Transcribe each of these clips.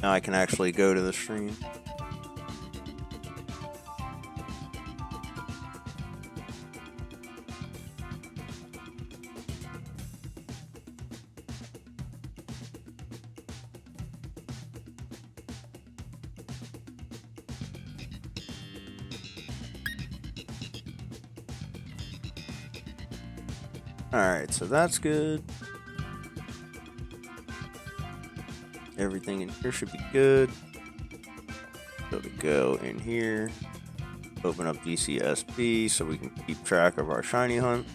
Now I can actually go to the stream. Alright, so that's good. Everything in here should be good. So to go in here, open up DCSP so we can keep track of our shiny hunt.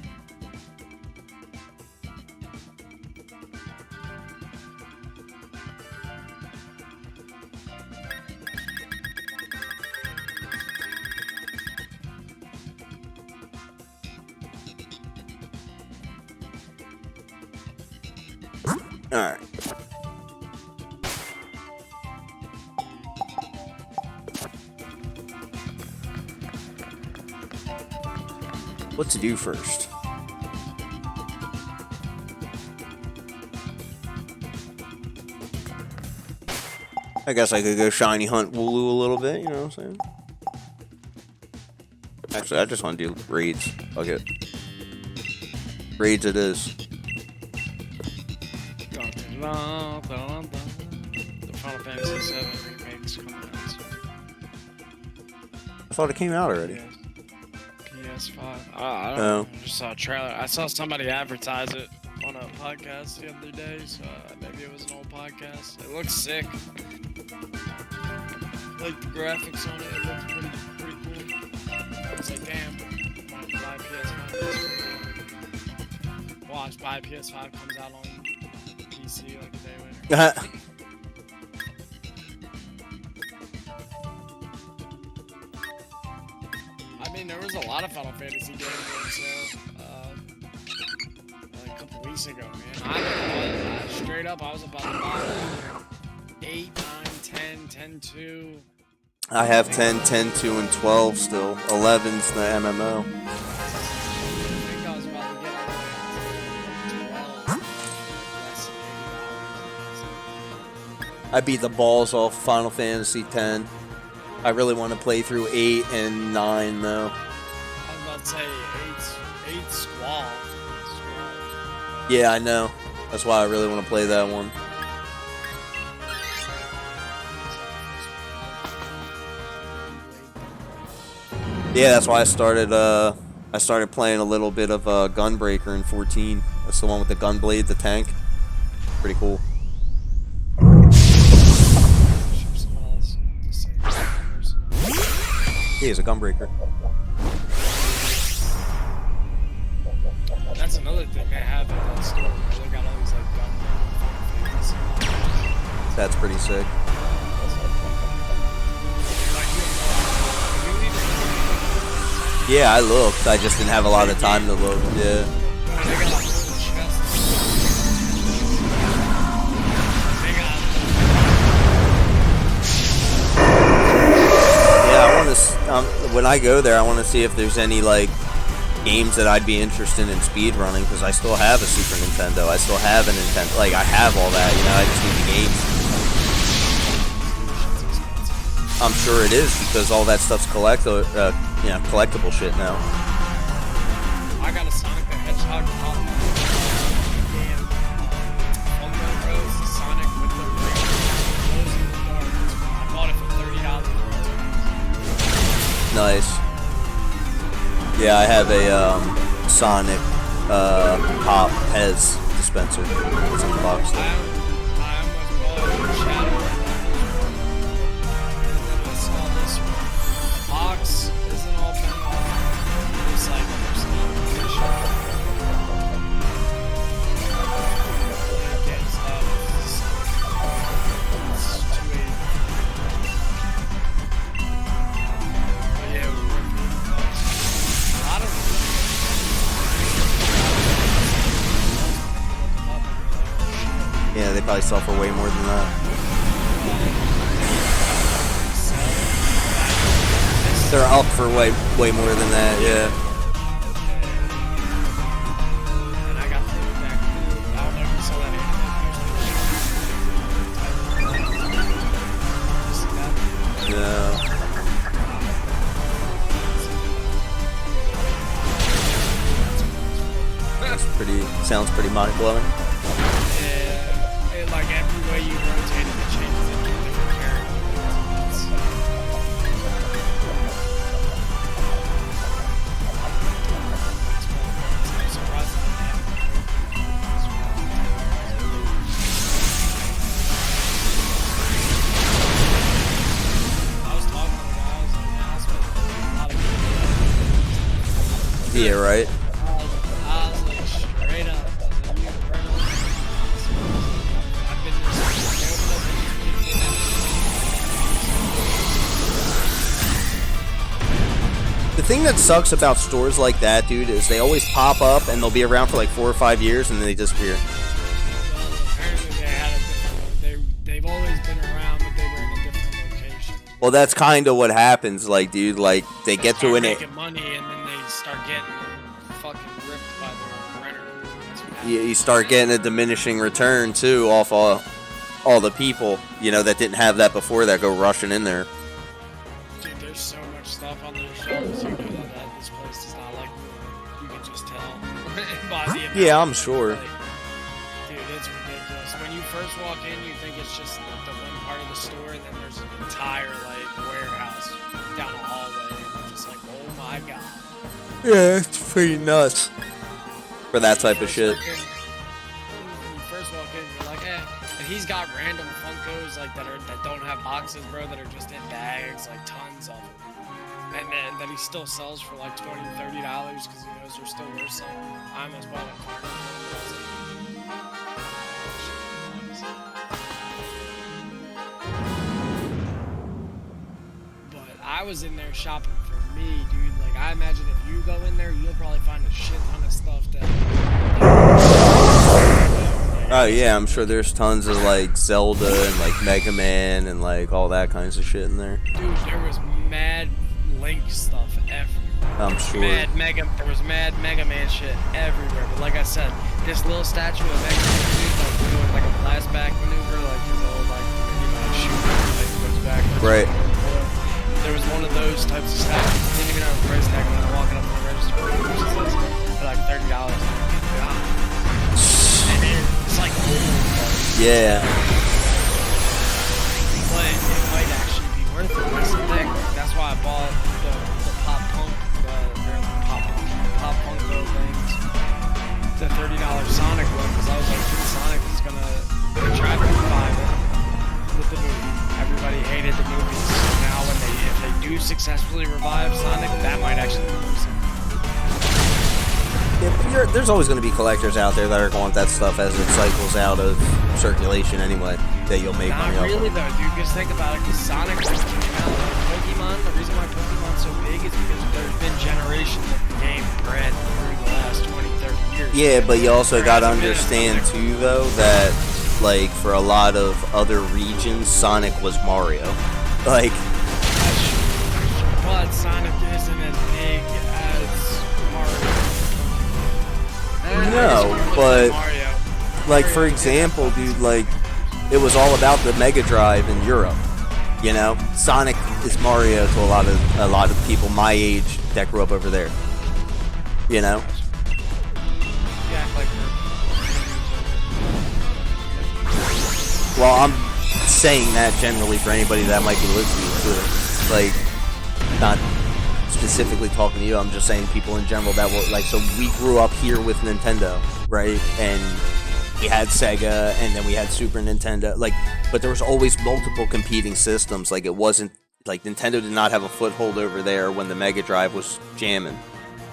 Alright. What to do first? I guess I could go shiny hunt Wooloo a little bit, you know what I'm saying? Actually, I just want to do raids. Fuck it. Raids it is. The Final Fantasy VII remake's coming out soon. I thought it came out already. PS5. I don't know. I just saw a trailer. I saw somebody advertise it on a podcast the other day, so maybe it was an old podcast. It looks sick. Like the graphics on it, it looks pretty cool. I was like, damn, I might buy a PS5. Watch, buy a PS5 comes out on PC like a day later. I mean, there was a lot of Final Fantasy games on sale like a couple weeks ago, man. Straight up, I was about to buy 8, 9, 10, 10, 2. I have 10, 10, 2, and 12 still. 11's the MMO. I think I was about to get all the way up to 12. I beat the balls off Final Fantasy X. I really want to play through 8 and 9 though. I was about to say 8 Squall. Yeah, I know. That's why I really want to play that one. Yeah, that's why I started playing a little bit of Gunbreaker in 14. That's the one with the gunblade, the tank. Pretty cool. Yeah, he's a Gunbreaker. That's another thing they have in that store. They got all these like gun. That's pretty sick. Yeah, I looked. I just didn't have a lot of time to look. Yeah. Yeah, I want to. When I go there, I want to see if there's any like games that I'd be interested in speed running because I still have a Super Nintendo. I still have a Nintendo. Like I have all that. You know, I just need the games. I'm sure it is because all that stuff's collectible shit now. I got a Sonic the Hedgehog pop. Damn. Pokemon Rose Sonic with the ring. I bought it for $30. Nice. Yeah, I have a Sonic Pop Pez dispenser. It's in the box there. I almost bought Shadow. Box isn't all done. It's like there's no condition. Again, it's $280. But yeah, we're working a lot of Yeah, they probably sell for way more than that. They're up for way more than that, yeah. And I got the back. I don't know if you saw that. sounds pretty mind-blowing. Yeah, like every way you rotate it changes into a different character. I'm surprised that they haven't. I was talking to a while, I was like, man, I spent a lot of good. Yeah, right. I was like, straight up. I was like, you right on. I've been this The thing that sucks about stores like that, dude, is they always pop up and they'll be around for like 4 or 5 years and then they disappear. apparently they had a different, they've always been around, but they were in a different location. Well, that's kind of what happens, like, dude, like, they get to Start an... making money and then they start getting fucking ripped by the renter. That's what happens. You start getting a diminishing return, too, off all the people, you know, that didn't have that before that go rushing in there. Dude, there's so much stuff on their shelves. You know that this place does not like moving. You can just tell by the amount. Yeah, I'm sure. Like, dude, it's ridiculous. When you first walk in, you think it's just the one part of the store, and then there's an entire like warehouse down a hallway, and you're just like, oh my god. Yeah, it's pretty nuts. For that type of shit. When you first walk in, you're like, eh. And he's got random Funkos like that don't have boxes, bro, that are just in bags, like tons of them. And then that he still sells for like $20, $30 because he knows they're still worth something. I almost bought a card. But I was in there shopping for me, dude. Like, I imagine if you go in there, you'll probably find a shit ton of stuff that. Oh yeah, I'm sure there's tons of like Zelda and like Mega Man and like all that kinds of shit in there. Dude, there was mad Link stuff everywhere. I'm sure. There was mad Mega Man shit everywhere. But like I said, this little statue of Mega Man, dude, like doing like a blast back maneuver, like his old like shooting, like goes backwards. Right. There was one of those types of statues. Didn't even have a price tag when I was walking up to the register. For like $30. And it's like Yeah. but it might actually be worth it. That's the thing. That's why I bought the Pop Punk, Pop Punko things, the $30 Sonic one, because I was like, dude, Sonic is gonna try to revive it with the movie. Everybody hated the movie, so now if they do successfully revive Sonic, that might actually be worth it. Yeah, but there's always going to be collectors out there that are going to want that stuff as it cycles out of circulation anyway, that you'll make money Not off really of. though, dude, because think about it, because Sonic just came out. Pokemon, the reason why Pokemon's so big is because there's been generations of the game bred through the last 20, 30 years. Yeah, but you also got to understand too, though, that like for a lot of other regions, Sonic was Mario. Like, but Sonic isn't as big as Mario. No, but like for example, dude, like it was all about the Mega Drive in Europe. You know, Sonic is Mario to a lot of people my age that grew up over there. You know. You act like Well, I'm saying that generally for anybody that might be listening to it. Like, not specifically talking to you, I'm just saying people in general that were like, so we grew up here with Nintendo, right? And we had Sega, and then we had Super Nintendo, like, but there was always multiple competing systems. Like, it wasn't, like, Nintendo did not have a foothold over there when the Mega Drive was jamming.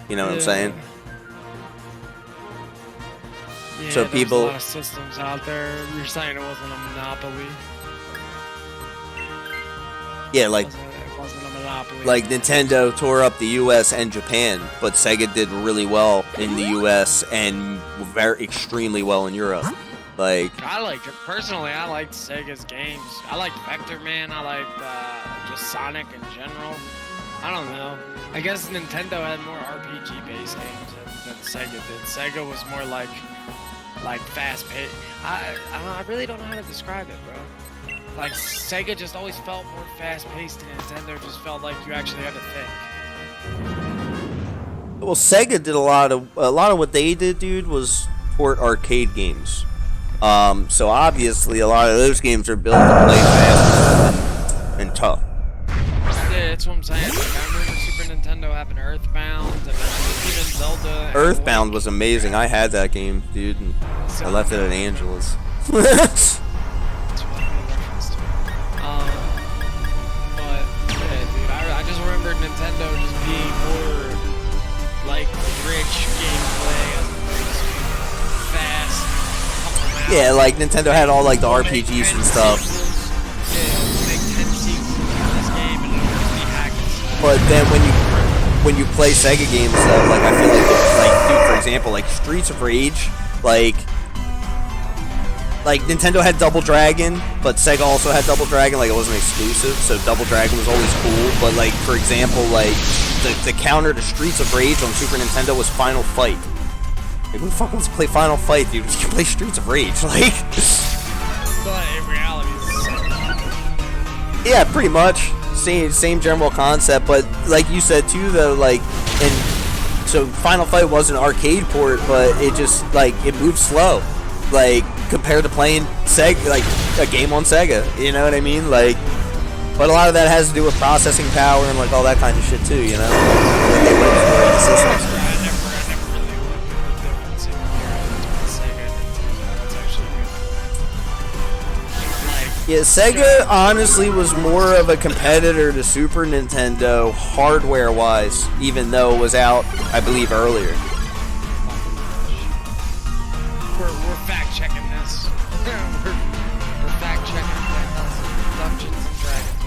You know what I'm saying? Yeah, So there's people- a lot of systems out there. You're saying it wasn't a monopoly. Yeah, like, It wasn't a monopoly. like Nintendo tore up the US and Japan, but Sega did really well in the US and extremely well in Europe. Like, I liked it personally. I liked Sega's games. I liked Vector Man. I liked just Sonic in general. I don't know. I guess Nintendo had more RPG based games than Sega did. Sega was more like fast paced. I really don't know how to describe it, bro. Like Sega just always felt more fast paced, and Nintendo just felt like you actually had to think. well, Sega did a lot of what they did, dude, was port arcade games. So obviously a lot of those games are built to play fast and tough. Yeah, that's what I'm saying. Like, I remember Super Nintendo having Earthbound, and even Zelda. Earthbound was amazing. I had that game, dude, and I left it at Angela's. But yeah, dude, I just remember Nintendo just being more like rich gameplay as opposed to fast. Yeah, like Nintendo had all like the RPGs and stuff. But then when you play Sega games, though, like I feel like dude, for example, like Streets of Rage, like Nintendo had Double Dragon, but Sega also had Double Dragon. Like it wasn't exclusive, so Double Dragon was always cool. But like for example, like the counter to Streets of Rage on Super Nintendo was Final Fight. Like who the fuck wants to play Final Fight, dude? You can play Streets of Rage, like. But in reality, yeah, pretty much. Same general concept, but like you said too, though, like, and so Final Fight was an arcade port, but it just like it moved slow, like compared to playing Sega, like a game on Sega. You know what I mean? Like, but a lot of that has to do with processing power and like all that kind of shit too. You know, like they went for the systems. Yeah, Sega honestly was more of a competitor to Super Nintendo hardware-wise, even though it was out, I believe, earlier. We're fact-checking this. we're fact-checking Dungeons and Dragons.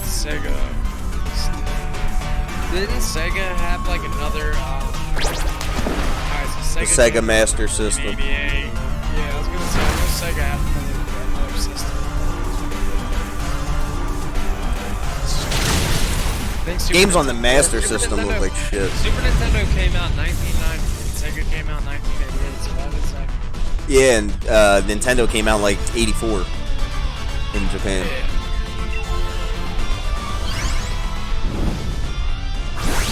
Sega. Didn't Sega have like another? The Sega Master System. Yeah, I was gonna say, I know Sega had another system. Games on the Master System look like shit. Super Nintendo came out in 1990. Sega came out in 1988. So that was like. Yeah, and Nintendo came out like 84 in Japan. Yeah.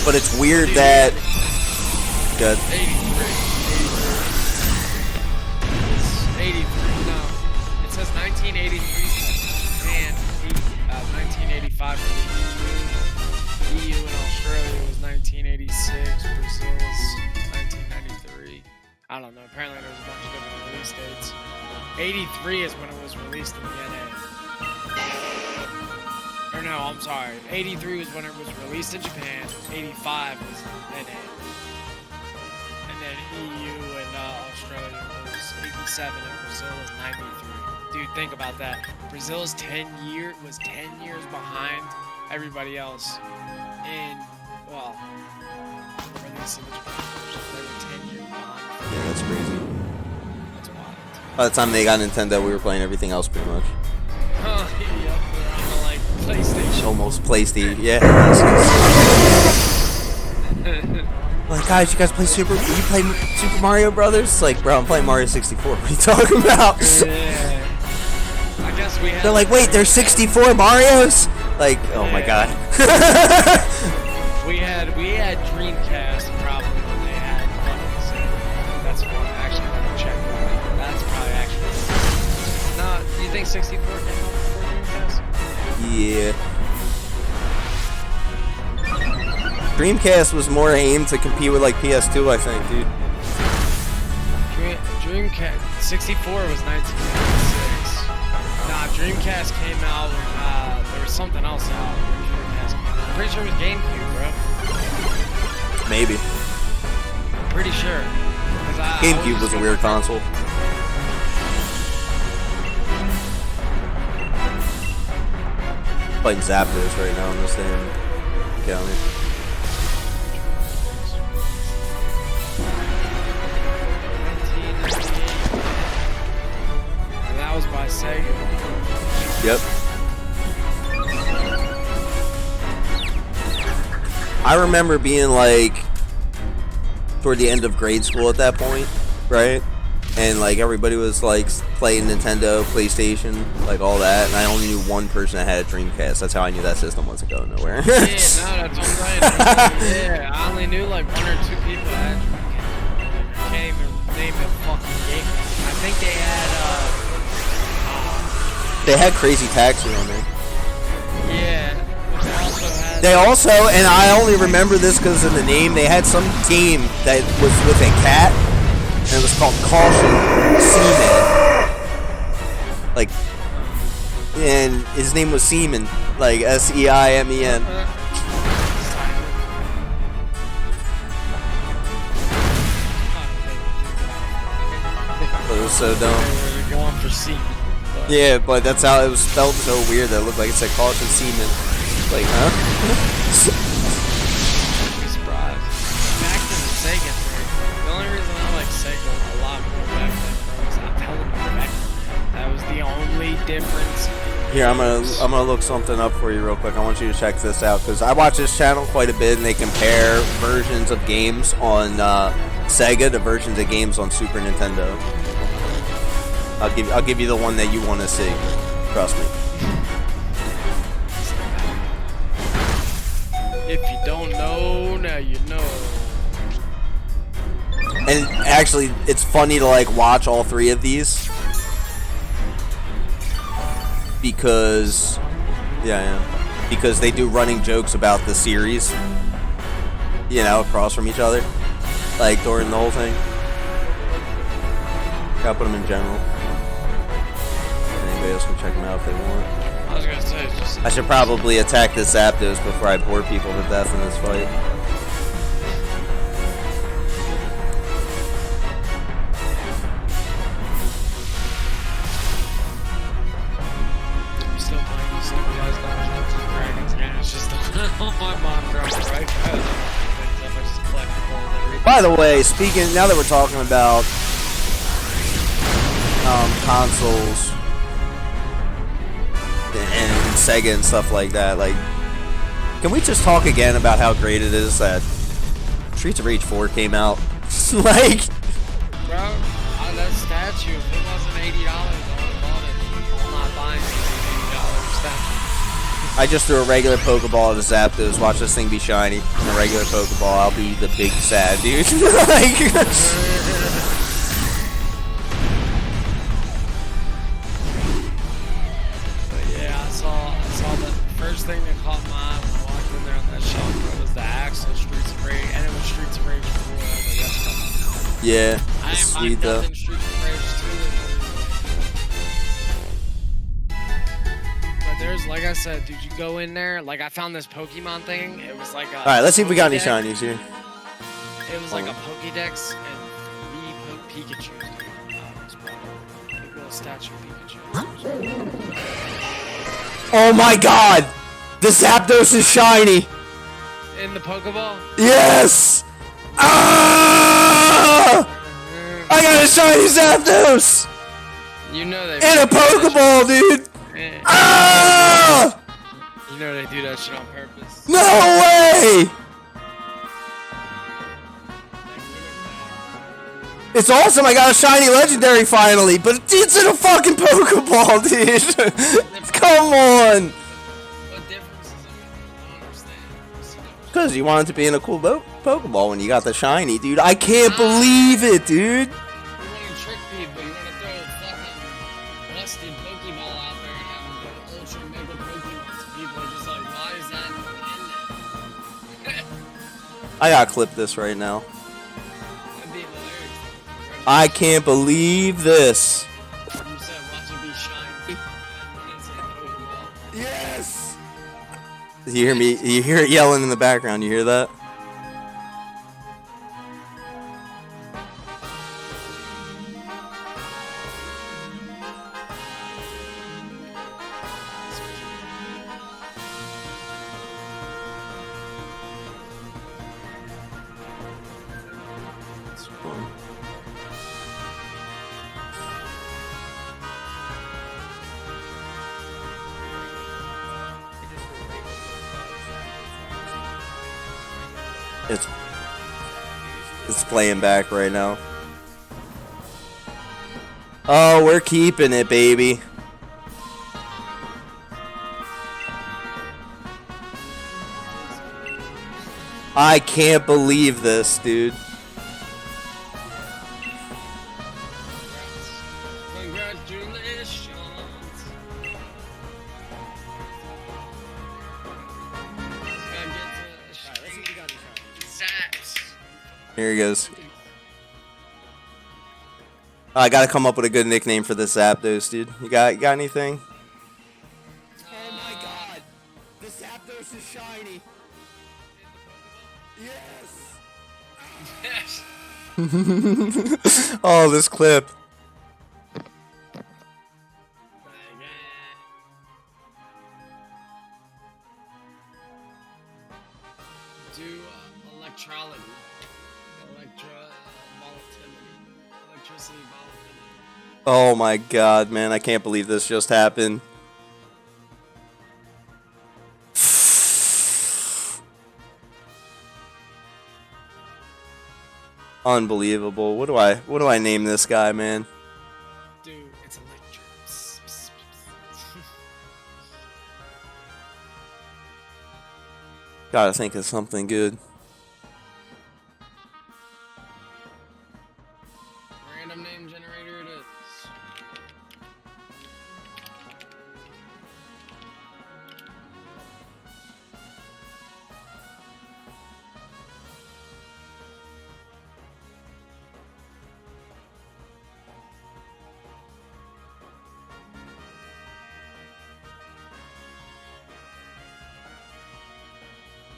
But it's weird that. Good. 83. No. It says 1983 and 1985 for the EU and Australia was 1986. Brazil was 1993. I don't know. Apparently there's a bunch of different release dates. 83 is when it was released in the NA. Or no, I'm sorry. 83 was when it was released in Japan. 85 was NA. And then EU and Australia was 87 and Brazil was 93. Dude, think about that. Brazil was 10 years behind everybody else. And well, releasing the Japan version, they were 10 years behind. Yeah, that's crazy. That's wild. By the time they got Nintendo, we were playing everything else pretty much. Yep, we're on the like PlayStation. Almost PlayStation, yeah. Like, guys, you guys play Super Mario Brothers? It's like, bro, I'm playing Mario 64. What are you talking about? Yeah. I guess we had. They're like, wait, there's 64 Marios? Like, oh my god. we had Dreamcast probably when they had money, so that's what actually let me check. That's probably actually. No, do you think 64 came out before Dreamcast? Yeah. Dreamcast was more aimed to compete with like PS2, I think, dude. Dreamcast 64 was 1996. Nah, Dreamcast came out when there was something else out when Dreamcast came out. I'm pretty sure it was GameCube, bro. Maybe. Pretty sure. GameCube was a weird console. Playing ZAPDOS right now on this damn counter. That was by Sega. Yep. I remember being like toward the end of grade school at that point, right? And like everybody was like playing Nintendo, PlayStation, like all that, and I only knew one person that had a Dreamcast. That's how I knew that system wasn't going nowhere. Yeah, no, that's what I'm saying. Yeah, I only knew like one or two people that had Dreamcast. I can't even name it fucking game. I think They had Crazy Taxi on there. yeah, but they also had. They also, and I only remember this because of the name, they had some game that was with a cat, and it was called Caution Seaman. Like, and his name was Seaman, like S-E-I-M-E-N. It was so dumb. They were going for semen. Yeah, but that's how it was spelled so weird that it looked like it said Caution Seaman. Like, huh? Be surprised. Back to the Sega thing. The only reason I like Sega a lot more back then, bro, is I'm telling you, that was the only difference. Here, I'm gonna look something up for you real quick. I want you to check this out because I watch this channel quite a bit, and they compare versions of games on Sega to versions of games on Super Nintendo. I'll give you the one that you want to see. Trust me. If you don't know, now you know. And actually, it's funny to like watch all three of these because, because they do running jokes about the series, you know, across from each other, like during the whole thing. Gotta put them in general. Anybody else can check them out if they want. I was gonna say, just. I should probably attack this ZAPDOS before I bore people to death in this fight. I'm still playing this stupid ass Dungeons and Dragons game. It's just my mom dropped it right past me. I just collect gold every. By the way, speaking, now that we're talking about consoles and Sega and stuff like that, like, can we just talk again about how great it is that Streets of Rage 4 came out? Like, Bro, that statue, if it wasn't $80, I would have bought it. I'm not buying an $80 statue. I just threw a regular Pokeball at a ZAPDOS, watch this thing be shiny. And a regular Pokeball, I'll be the big sad dude. Like, first thing that caught my eye when I walked in there on that shelf, bro, was the Axel Streets of Rage, and it was Streets of Rage 4. I was like, that's fucking. yeah, I it's ain't sweet buying though. nothing Streets of Rage 2. But there's, like I said, dude, you go in there, like I found this Pokemon thing. It was like a. Alright, let's see if we got any shinies here. It was like a Pokédex and Pikachu. Big little statue of Pikachu. Oh my god! The ZAPDOS is shiny! In the Pokeball? Yes! Ah! I got a shiny ZAPDOS! You know they. In a Pokeball, dude! Ah! You know they do that shit on purpose. No way! It's awesome, I got a shiny legendary finally, but it's in a fucking Pokeball, dude! Come on! What difference is it? I don't understand. Because you wanted to be in a cool Pokeball when you got the shiny, dude. I can't believe it, dude! You want to trick people, you want to throw a fucking busted Pokeball out there and have them go ultra mega Pokemon. So people are just like, why is that in there? I gotta clip this right now. That'd be hilarious. I can't believe this. You said, watch it be shiny. And it's in Pokeball. Yes! You hear me? You hear it yelling in the background. You hear that? It's playing back right now. Oh, we're keeping it, baby. I can't believe this, dude. Congratulations. Zaps. Here he goes. I gotta come up with a good nickname for this ZAPDOS, dude. You got anything? Oh my god! The ZAPDOS is shiny! Yes! Yes. Oh, this clip. Do electrolyty. Electricity volatility. Oh my god, man. I can't believe this just happened. Unbelievable. What do I name this guy, man? Dude, it's electric. Gotta think of something good. Random name generator it is.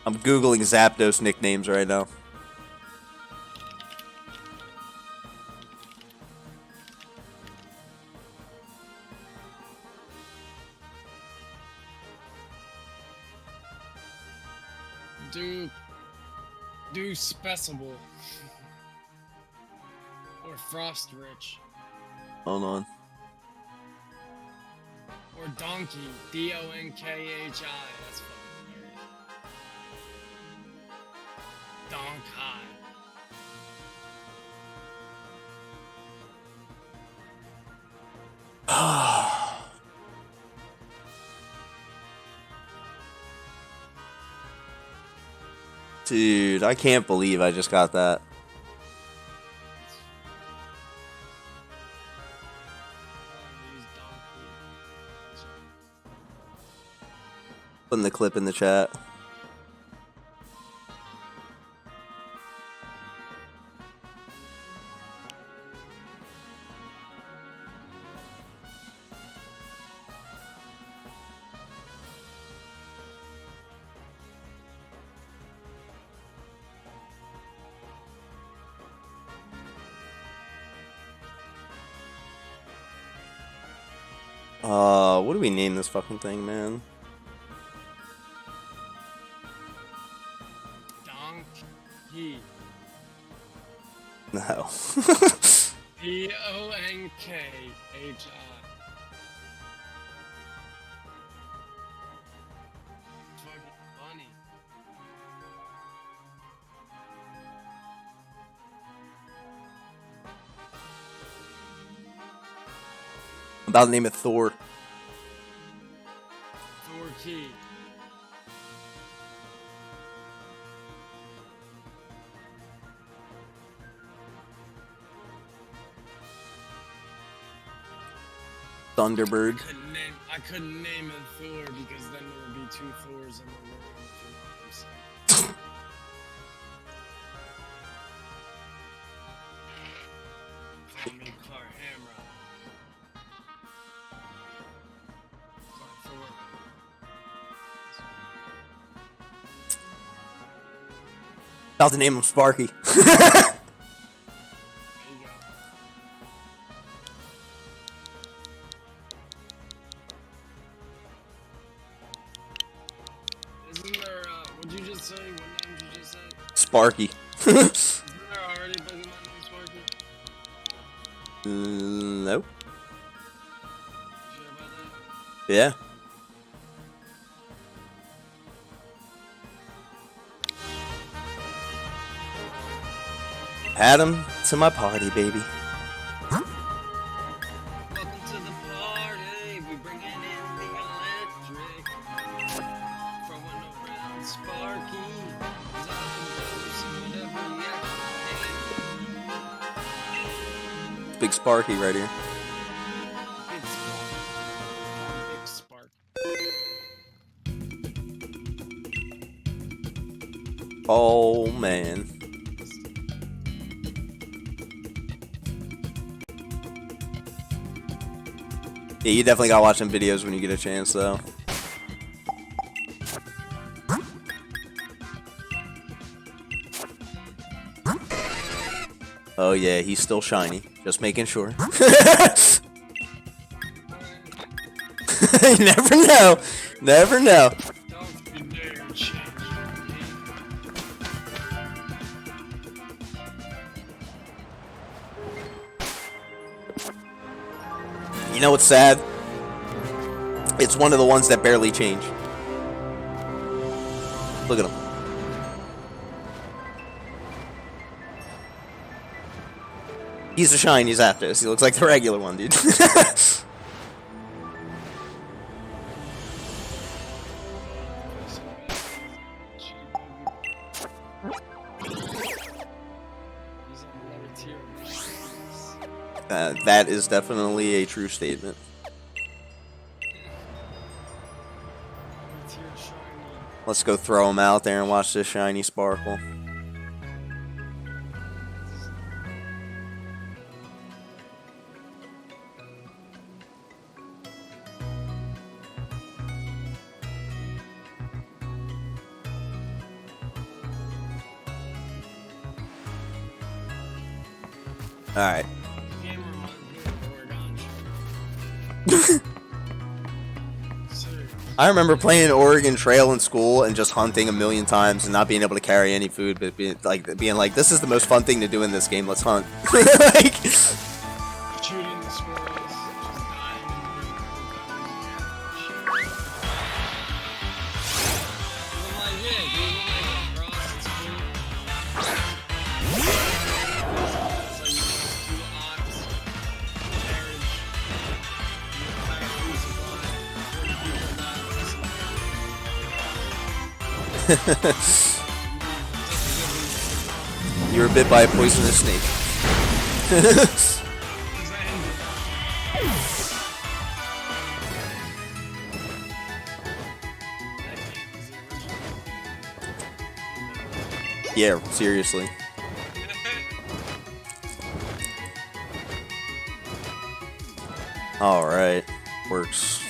I'm googling ZAPDOS nicknames right now. Do Specible. Or Frost Rich. Hold on. Or Donkey. Donkhi. That's fucking hilarious. Donkey. Dude, I can't believe I just got that. Putting the clip in the chat. What do we name this fucking thing, man? Donkey. No. Donkhi. Fucking funny. I'm about to name it Thor. Thorkey. Thunderbird. I couldn't name it Thor because then there would be two Thors in the room, if you know what I'm saying. Call me Clark Hammer. Clark Thor. About to name him Sparky. There you go. Isn't there, what'd you just say? What name did you just say? Sparky. Isn't there already a Pokemon named Sparky? Nope. You sure about that? Yeah. Add him to my party, baby. Welcome to the party. We bringing in the electric. Throwing around Sparky. ZAPDOS, whatever reaction. Big Sparky right here. Oh, man. Yeah, you definitely gotta watch them videos when you get a chance, though. Oh yeah, he's still shiny. Just making sure. You never know. Never know. Don't you dare change You know what's sad? It's one of the ones that barely change. Look at him. He's a shiny ZAPDOS. He looks like the regular one, dude. That is definitely a true statement. Let's go throw him out there and watch this shiny sparkle. Alright. I remember playing Oregon Trail in school and just hunting a million times and not being able to carry any food, but being like, this is the most fun thing to do in this game. Let's hunt. Like, shooting the squirrels, just dying. I'm like, yeah, dude, cross, it's cool. It's like, you just do odds, marriage, you entire food supply, 40 people die. you were bit by a poisonous snake. Yeah, seriously. Alright. Works.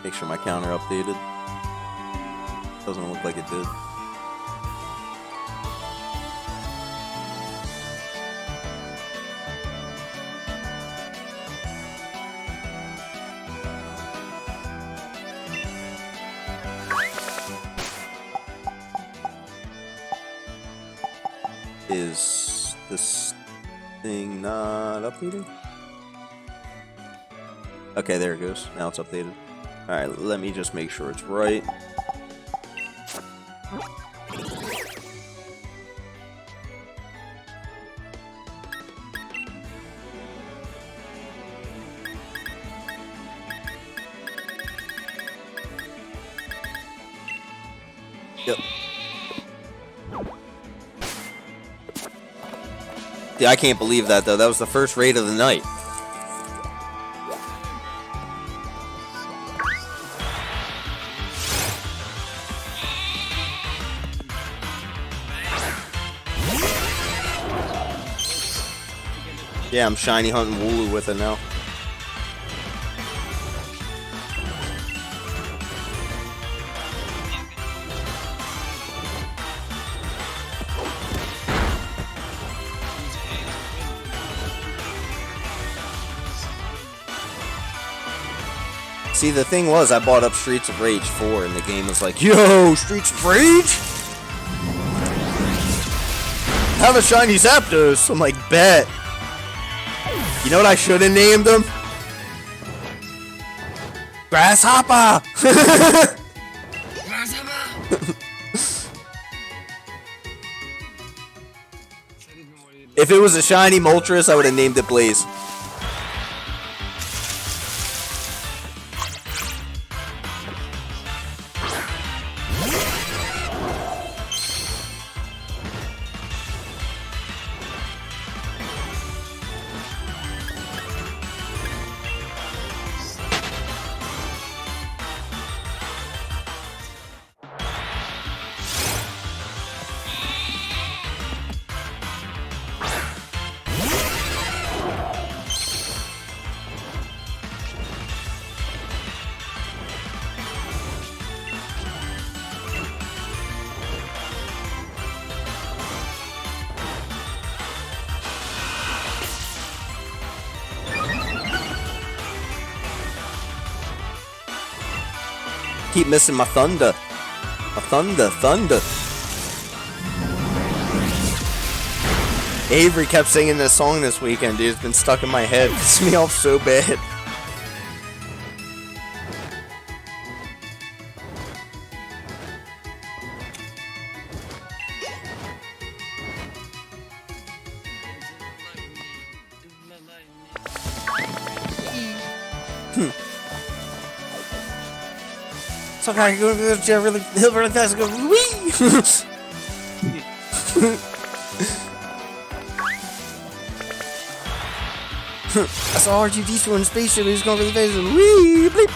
Make sure my counter updated. Doesn't look like it did. Is this thing not updated? Okay, there it goes. Now it's updated. Alright, let me just make sure it's right. Yep. Yeah, I can't believe that, though. That was the first raid of the night. Yeah, I'm shiny hunting Wooloo with it now. See, the thing was, I bought up Streets of Rage 4, and the game was like, yo, Streets of Rage? Have a shiny ZAPDOS. I'm like, bet. You know what I should have named him? Grasshopper! If it was a shiny Moltres, I would have named it Blaze. keep missing my thunder. My thunder. Avery kept singing this song this weekend, dude. It's been stuck in my head. It's me off so bad. So I go to the chair really fast and go wee. I saw R2D2 in the spaceship. He was going really fast and wee bleep.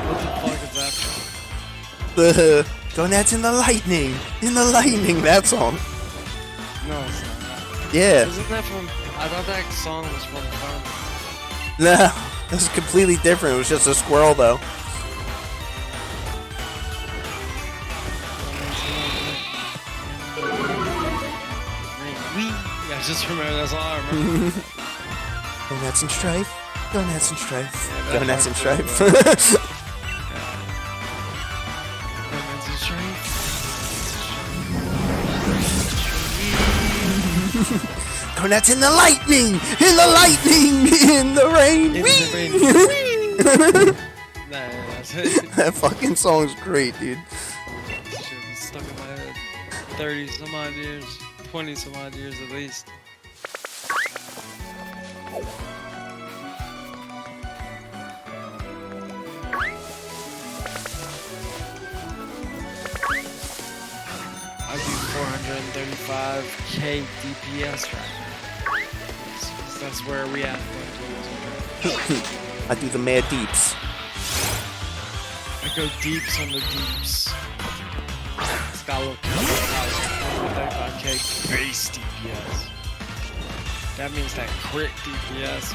What the fuck is that from? Donuts in the lightning. In the lightning. That song. No, it's not. Yeah. Isn't that from? I thought that song was from Fun. No, it was completely different. It was just a squirrel, though. Yeah, I just remember that's all I remember. Donuts and strife. Donuts and strife. Yeah, Donuts and strife. Donuts and Donuts in the lightning! In the lightning! In the rain! In Whee! the rain. Nah, that's it. That fucking song's great, dude. Shit is stuck in my head. 30 some odd years, 20 some odd years at least. I do 435k DPS right now. That's where we at. I do the mad deeps. I go deeps on the deeps. It's got a little 435k base DPS. That means that crit DPS.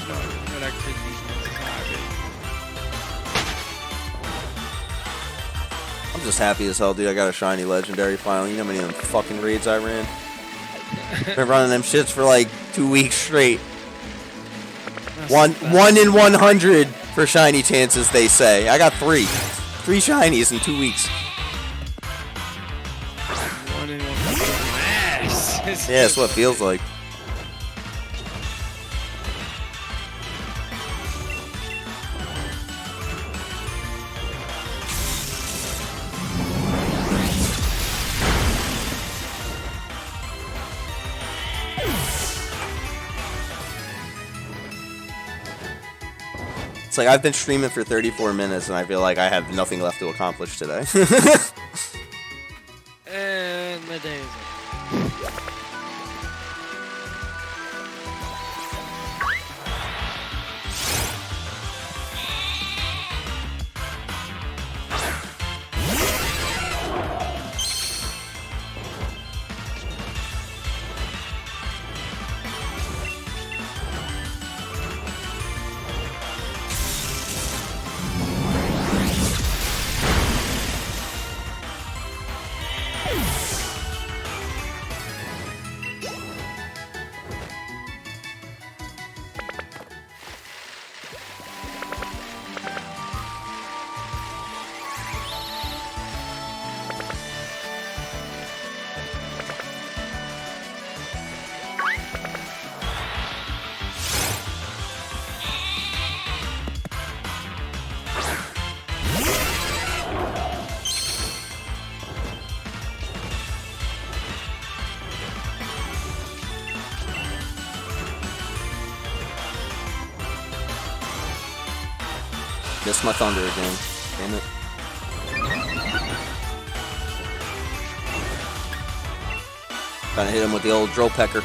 No, that crit DPS is high, baby. I'm just happy as hell, dude. I got a shiny legendary finally. You know how many of them fucking raids I ran? Been running them shits for like 2 weeks straight. One in 100 for shiny chances, they say. I got 3 shinies in 2 weeks. 1 in 100. Yes. Yeah, that's what it feels like. It's like I've been streaming for 34 minutes and I feel like I have nothing left to accomplish today. And my day is over. Missed my thunder again. Damn it. Trying to hit him with the old drill pecker.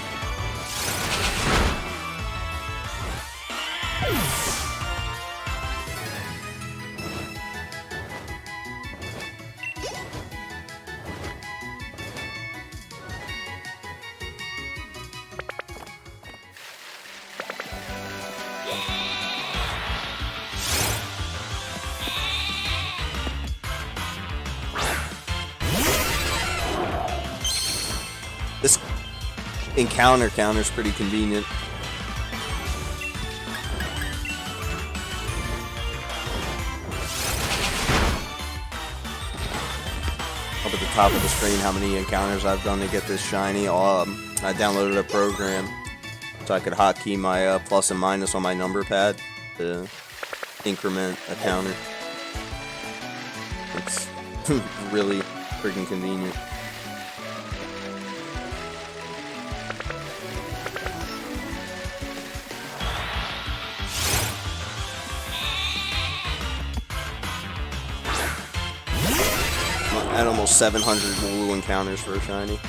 This encounter counter is pretty convenient. top of the screen how many encounters I've done to get this shiny. I downloaded a program so I could hotkey my plus and minus on my number pad to increment a counter. It's really freaking convenient. I had almost 700 Wooloo encounters for a shiny.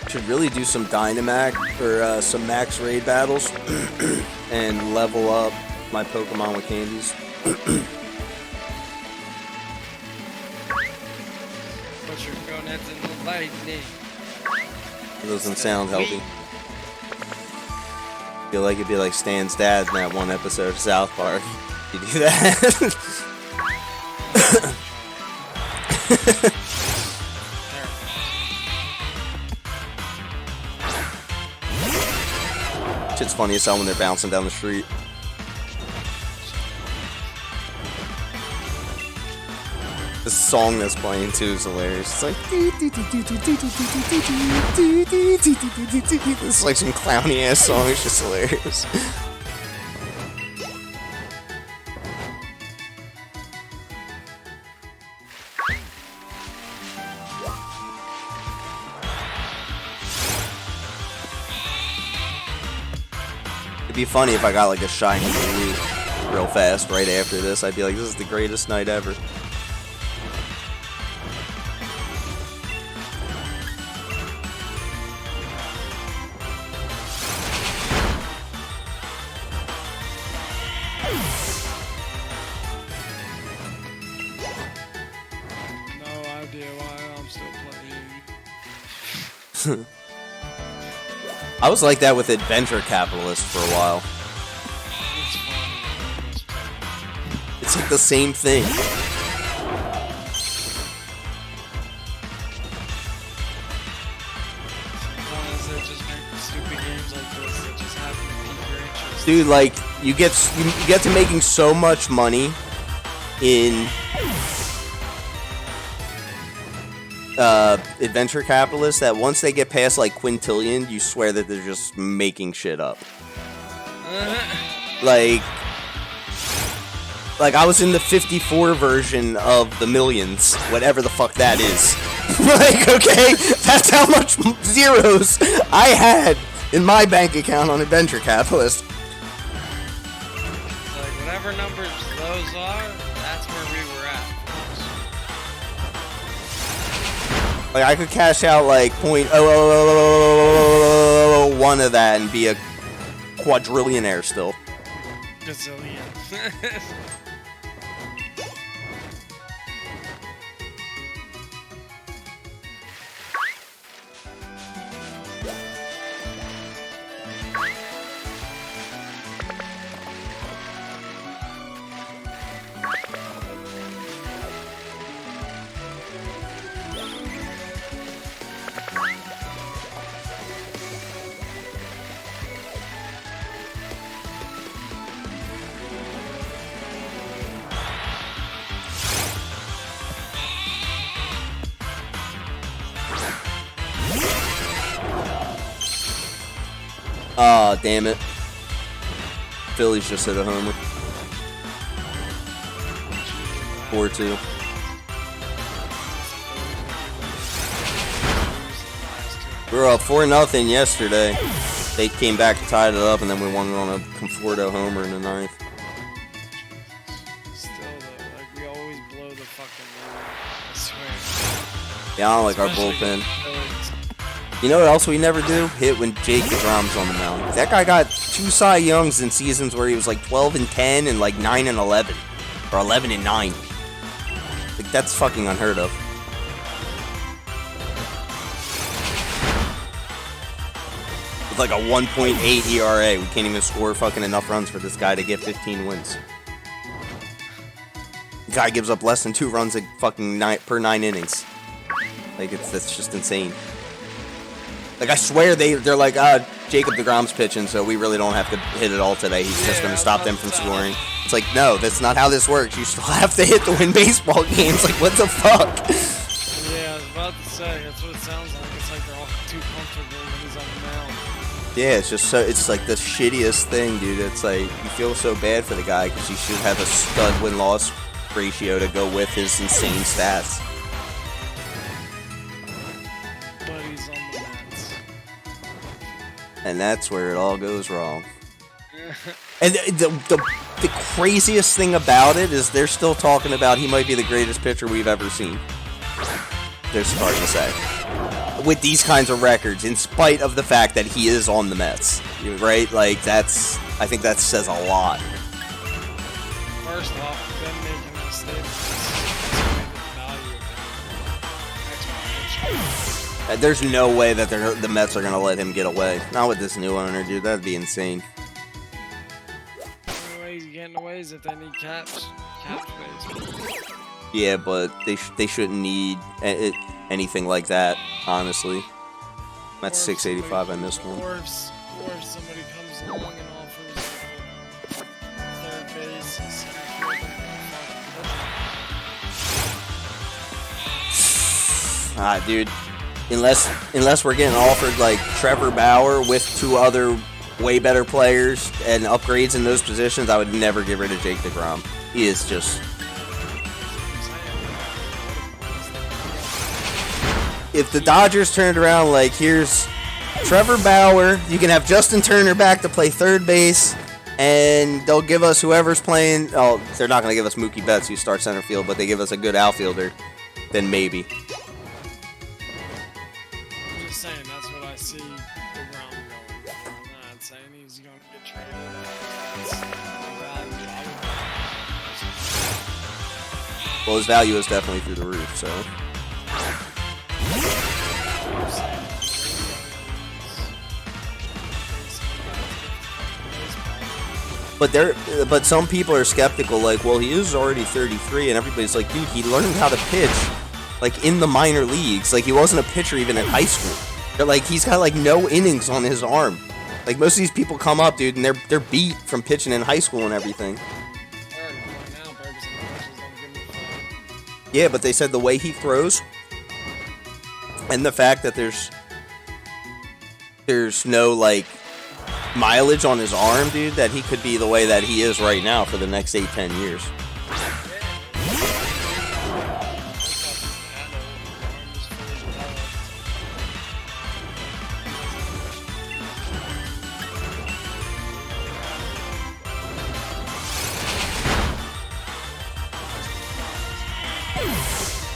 Should really do some Dynamax or some max raid battles and level up my Pokemon with candies. But you're going at the lightning. It doesn't sound healthy. Feel like it'd be like Stan's dad in that one episode of South Park. You do that? Shit's funny as hell when they're bouncing down the street. The song that's playing too is hilarious. It's like it's like some clowny ass song. It's just hilarious. It'd be funny if I got like a shiny Wooloo real fast right after this. I'd be like, this is the greatest night ever. No idea why I'm still playing. I was like that with Adventure Capitalist for a while. It's like the same thing. Sometimes they just make stupid games like this that just happen to pique your interest. Dude, like you get to making so much money in Adventure Capitalist that once they get past like quintillion, you swear that they're just making shit up. Like I was in the 54 version of the Millions, whatever the fuck that is. Like, okay, that's how much zeros I had in my bank account on Adventure Capitalist. It's like whatever numbers those are, that's where we were at. Like I could cash out like .00001 of that and be a quadrillionaire still. Gazillion. Aw, damn it. Phillies just hit a homer. 4-2. We were up 4-0 yesterday. They came back and tied it up, and then we won it on a Conforto homer in the ninth. Still though, like we always blow the fucking lead. I swear. Yeah, I don't like our Especially bullpen. the Phillies. You know what else we never do? Hit when Jake DeGrom's on the mound. That guy got 2 Cy Youngs in seasons where he was like 12-10 and like 9-11. Or 11-9. Like, that's fucking unheard of. with like a 1.8 ERA. We can't even score fucking enough runs for this guy to get 15 wins. The guy gives up less than 2 runs a fucking per 9 innings. Like, that's just insane. Like, I swear they're like, Jacob deGrom's pitching, so we really don't have to hit it all today. He's just going to stop them from scoring. It's like, no, that's not how this works. You still have to hit to win baseball games. Like, what the fuck? Yeah, I was about to say, that's what it sounds like. It's like they're all too comfortable when he's on the mound. Yeah, it's just so, it's like the shittiest thing, dude. It's like, you feel so bad for the guy because he should have a stud win-loss ratio to go with his insane stats. But he's on the Mets. And that's where it all goes wrong. And the craziest thing about it is they're still talking about he might be the greatest pitcher we've ever seen. They're starting to say. With these kinds of records, in spite of the fact that he is on the Mets. Right? Like, that's... I think that says a lot. First off, them making that statement is value. There's no way that the Mets are going to let him get away. Not with this new owner, dude. That'd be insane. The only way he's getting away is if they need cap space. Yeah, but they shouldn't need anything like that, honestly. That's 685. I missed one. Or if somebody comes along and offers third base and center field, Dude. Unless we're getting offered like Trevor Bauer with 2 other way better players and upgrades in those positions, I would never get rid of Jake deGrom. He is just... If the Dodgers turned around like, here's Trevor Bauer, you can have Justin Turner back to play third base, and they'll give us whoever's playing... Oh, they're not going to give us Mookie Betts, who starts center field, but they give us a good outfielder, then maybe. I'm just saying, that's what I see deGrom going for. I'm not saying he's going to get traded. That's the value I would. Well, his value is definitely through the roof, so... But some people are skeptical, like, well, he is already 33, and everybody's like, dude, he learned how to pitch, like, in the minor leagues. Like, he wasn't a pitcher even in high school. They're like, he's got, like, no innings on his arm. Like, most of these people come up, dude, and they're beat from pitching in high school and everything. Yeah, but they said the way he throws, and the fact that there's no, like, mileage on his arm, dude, that he could be the way that he is right now for the next 8-10 years.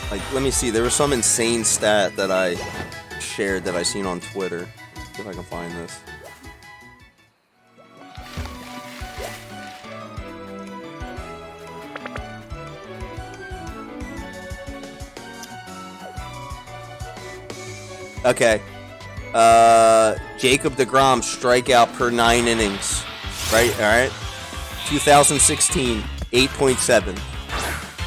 Like, let me see, there was some insane stat that I shared that I seen on Twitter. See if I can find this. Okay. Jacob deGrom strikeout per 9 innings. Right? Alright. 2016, 8.7.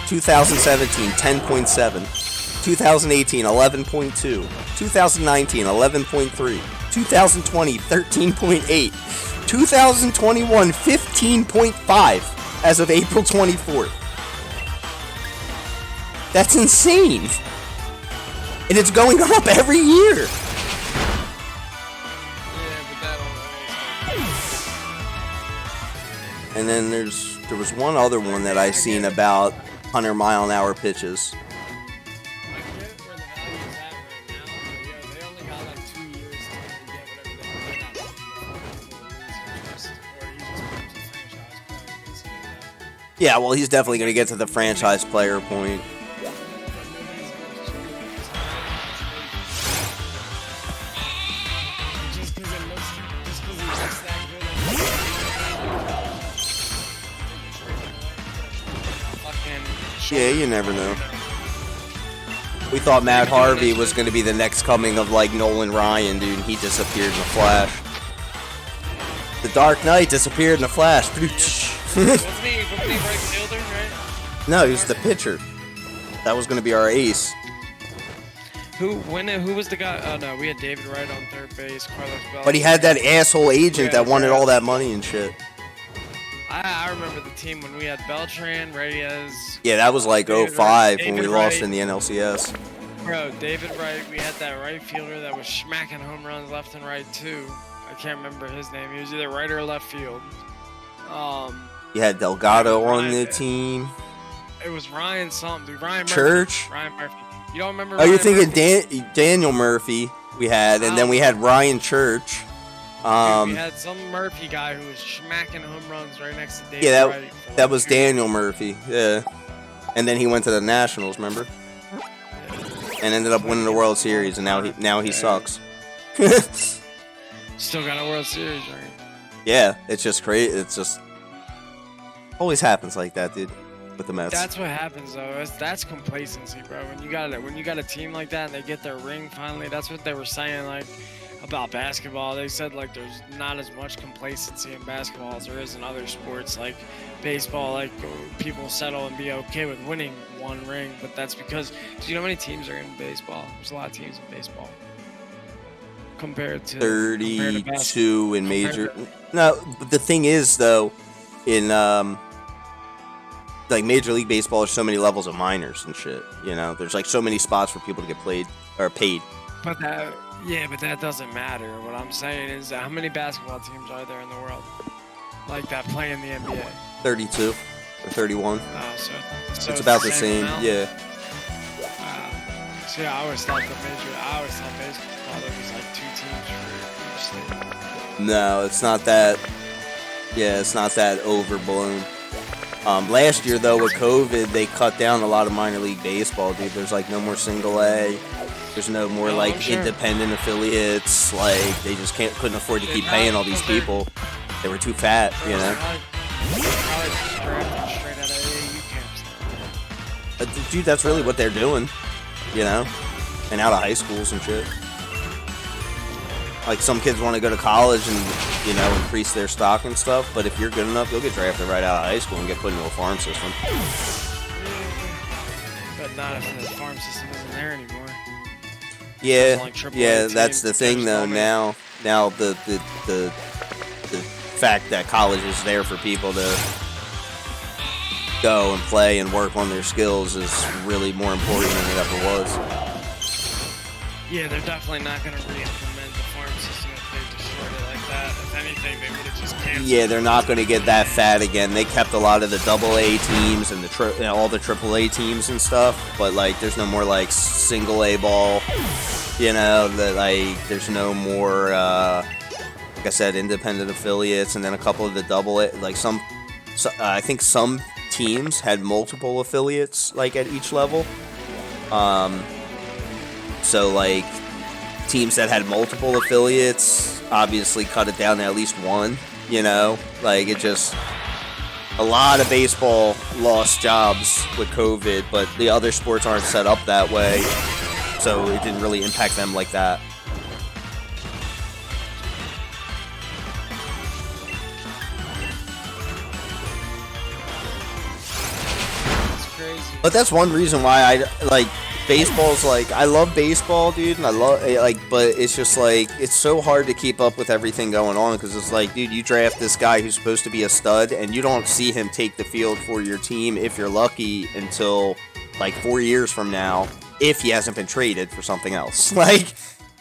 2017, 10.7. 2018, 11.2. 2019, 11.3. 2020, 13.8. 2021, 15.5 as of April 24th. That's insane. And it's going up every year. And then there was one other one that I seen about 100-mile-an-hour pitches. I get where the value is at right now, but they only got like 2 years to get whatever they can get out of him before people lose interest, or he just becomes a franchise player, basically. Yeah, well, he's definitely going to get to the franchise player point. Yeah, you never know. We thought Matt Harvey was going to be the next coming of, like, Nolan Ryan, dude, and he disappeared in a flash. The Dark Knight disappeared in a flash. Wasn't he right fielder, right? No, he was the pitcher. That was going to be our ace. Who was the guy? Oh no, we had David Wright on third base, Carlos Bell. But he had that asshole agent that wanted all that money and shit. I remember the team when we had Beltran, Reyes. Yeah, that was like David 05 Wright, when we David lost Wright. in the NLCS. Bro, David Wright, we had that right fielder that was smacking home runs left and right too. I can't remember his name. He was either right or left field. You had Delgado on Ryan- the team. It was Ryan something, dude. Ryan Murphy. Church? Ryan Murphy. You don't remember? Oh, you're Ryan thinking Murphy? Daniel Murphy we had, and then we had Ryan Church. We had some Murphy guy who was smacking home runs right next to David Yeah, Wright. for that like was 2 years. Daniel Murphy. Yeah. And then he went to the Nationals, remember? And ended up winning the World Series, and now he sucks. Still got a World Series ring. Yeah, it's just crazy. It's just always happens like that, dude, with the Mets. That's what happens though. That's complacency, bro. When you got a team like that and they get their ring finally, that's what they were saying like about basketball. They said like there's not as much complacency in basketball as there is in other sports like baseball. Like people settle and be okay with winning one ring, but that's because do you know how many teams are in baseball? There's a lot of teams in baseball compared to 32 in major. No, but the thing is though, in like Major League Baseball, there's so many levels of minors and shit. You know, there's like so many spots for people to get played or paid. But that doesn't matter. What I'm saying is how many basketball teams are there in the world like that play in the NBA? 32 or 31. So It's about the same. amount? Yeah. So yeah, I always thought baseball there was like 2 teams for each state. No, it's not that. Yeah, it's not that overblown. Last year though with COVID, they cut down a lot of minor league baseball, dude. There's like no more single A. There's no more No, like I'm sure. independent affiliates. Like they just couldn't afford to keep paying all these people. They were too fat, you know. Probably just drafted straight out of AAU camps now. Dude, that's really what they're doing, you know, and out of high schools and shit. Like some kids want to go to college and, you know, increase their stock and stuff, but if you're good enough, you'll get drafted right out of high school and get put into a farm system. But not if the farm system isn't there anymore. Yeah, Like AAA yeah, that's teams, the thing though. there's Now the fact that college is there for people to go and play and work on their skills is really more important than it ever was. Yeah, they're definitely not going to re-implement the farm system if they destroyed it like that. If anything, they would have just canceled. Yeah, they're not going to get that fat again. They kept a lot of the AA teams and all the AAA teams and stuff, but like, there's no more like single A ball. You know, that like, there's no more, like I said, independent affiliates, and then a couple of the AA. Like I think some teams had multiple affiliates, like at each level. So like, teams that had multiple affiliates obviously cut it down to at least one, you know? Like, it just... A lot of baseball lost jobs with COVID, but the other sports aren't set up that way, so it didn't really impact them like that. It's crazy. But that's one reason why I, like... Baseball's like, I love baseball, dude, and I love, like, but it's just like, it's so hard to keep up with everything going on, because it's like, dude, you draft this guy who's supposed to be a stud, and you don't see him take the field for your team, if you're lucky, until, like, 4 years from now, if he hasn't been traded for something else. Like,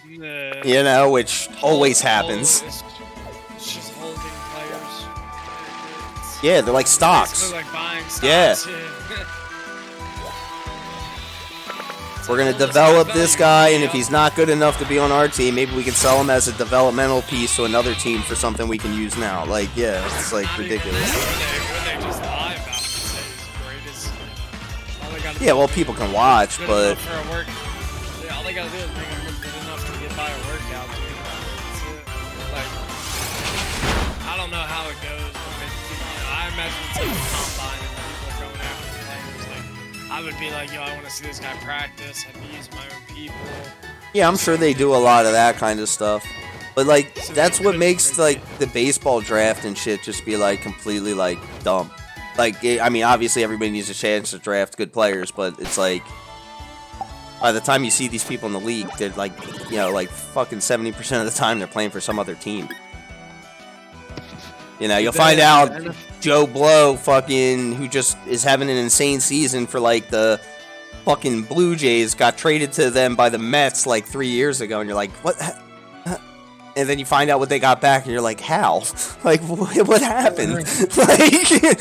Yeah. you know, which always happens. It's just holding players. Yeah, they're like It's stocks. basically like buying stocks. Yeah. We're going to develop this guy, and if he's not good enough to be on our team, maybe we can sell him as a developmental piece to another team for something we can use now. Like, yeah, it's like ridiculous. Would they just lie about it and say he's the greatest? All they gotta Yeah, do well, is people can watch, good but enough for a work. Yeah, all they gotta do is make him look good enough to get by a workout, dude. That's it. Like, I don't know how it goes. But I imagine it's like a combine and people are going after the players. Like, I would be like, yo, I want to see this guy practice. I'd be using my own people. yeah, I'm sure they do a lot of that kind of stuff. But like, So that's they what couldn't makes really- like the baseball draft and shit just be like completely like dumb. Like, I mean, obviously everybody needs a chance to draft good players, but it's like by the time you see these people in the league, they're like, you know, like fucking 70% of the time they're playing for some other team. You know, you'll find out Joe Blow fucking who just is having an insane season for like the fucking Blue Jays got traded to them by the Mets like 3 years ago, and you're like, what? And then you find out what they got back, and you're like, how? Like, what happened? Like,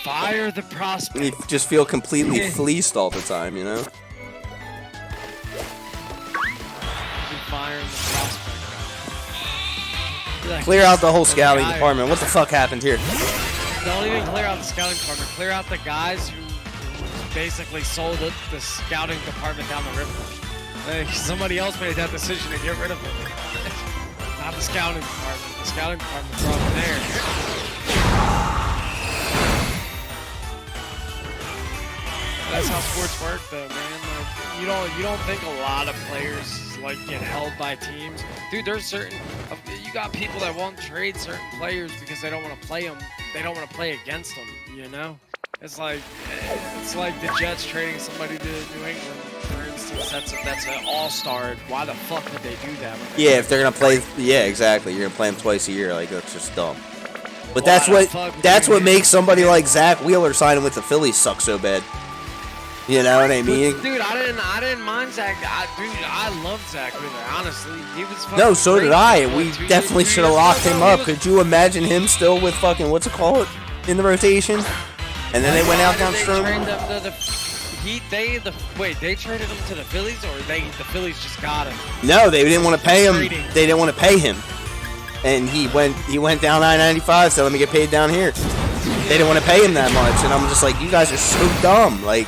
Fire the prospect. you just feel completely fleeced all the time, you know? Fire the prospect. Like, Clear out the whole the scouting guy- department. What the fuck happened here? Don't even clear out the scouting department. Clear out the guys who basically sold the scouting department down the river. Like, somebody else made that decision to get rid of them. Not the scouting department. The scouting department's over there. That's how sports work, though, man. Like, you don't think a lot of players like get held by teams, dude. There's certain you got people that won't trade certain players because they don't want to play them. They don't want to play against them. You know, it's like the Jets trading somebody to New England, for instance. That's an all-star. Why the fuck would they do that? Yeah, if they're gonna play, yeah, exactly. You're gonna play them twice a year. Like, that's just dumb. But Why the fuck would that's you what do makes that? somebody like Zach Wheeler signing with the Phillies suck so bad. You know what I mean? Dude, I didn't mind Zach. I loved Zach Wheeler. Honestly, he was. No, so great. did I. What, We 2 definitely years should have ago? locked him No, up. he was- Could you imagine him still with fucking what's it called in the rotation? And then they went out down They Stroman. traded him to they traded him to the Phillies, or the Phillies just got him. No, they didn't want to pay him. Trading. They didn't want to pay him, and he went down I-95. So let me get paid down here. They didn't want to pay him that much, and I'm just like, you guys are so dumb. Like,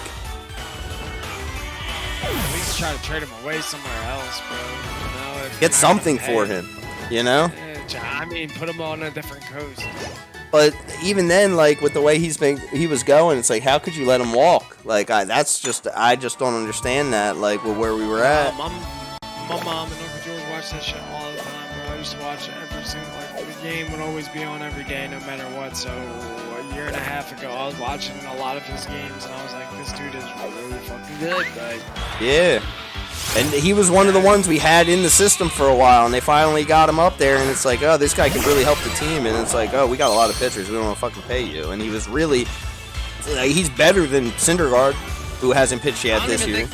At least try to trade him away somewhere else, bro. You know, if get you're not something gonna pay for him. him, you know? I mean, put him on a different coast. But even then, like with the way he was going, it's like, how could you let him walk? Like, I just don't understand that. Like, with where we were at. My mom and Uncle George watch that shit all the time, bro. I used to watch it every single, like, the game would always be on every day, no matter what. So a year and a half ago, I was watching a lot of his games, and I was like, this dude is really fucking good. Like, Yeah. And he was one of the ones we had in the system for a while, and they finally got him up there, and it's like, oh, this guy can really help the team, and it's like, oh, we got a lot of pitchers, we don't want to fucking pay you. And he was really, he's better than Syndergaard, who hasn't pitched yet this year.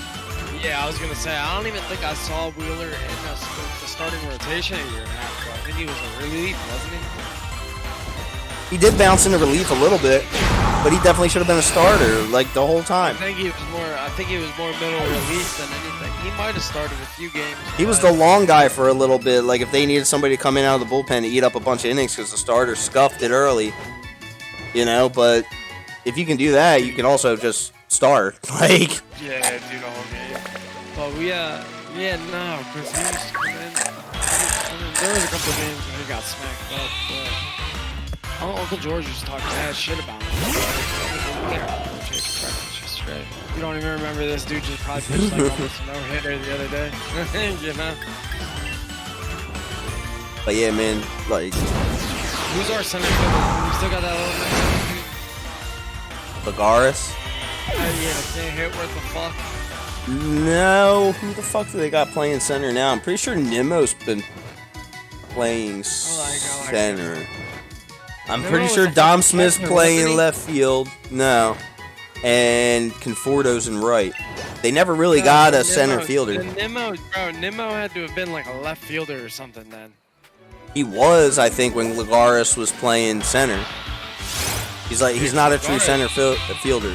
Yeah, I was gonna say, I don't even think I saw Wheeler in the starting rotation a year and a half ago. I think he was a relief, wasn't he? He did bounce into relief a little bit, but he definitely should have been a starter, like, the whole time. I think he was more middle relief than anything. He might have started a few games. He was the long guy for a little bit. Like, if they needed somebody to come in out of the bullpen to eat up a bunch of innings because the starter scuffed it early, you know. But if you can do that, you can also just start. Like, Yeah, do the whole game. But no, because he was coming in. There was a couple of games when he got smacked up, but Uncle George was talking mad shit about him. You don't even remember this dude just probably pitched like almost a no-hitter the other day. You know? but yeah, man, like, Who's our center fielder? We still got that little nice dude? Lagares. Yeah, the can't hit worth the fuck. No, who the fuck do they got playing center now? I'm pretty sure Nemo's been playing like center. I'm Nemo pretty was sure a Dom fucking Smith's catcher, playing wasn't he? left field. No. And Conforto's in right. They never really got a center fielder. Nemo had to have been like a left fielder or something then. He was, I think, when Lagares was playing center. He's not a true center fielder.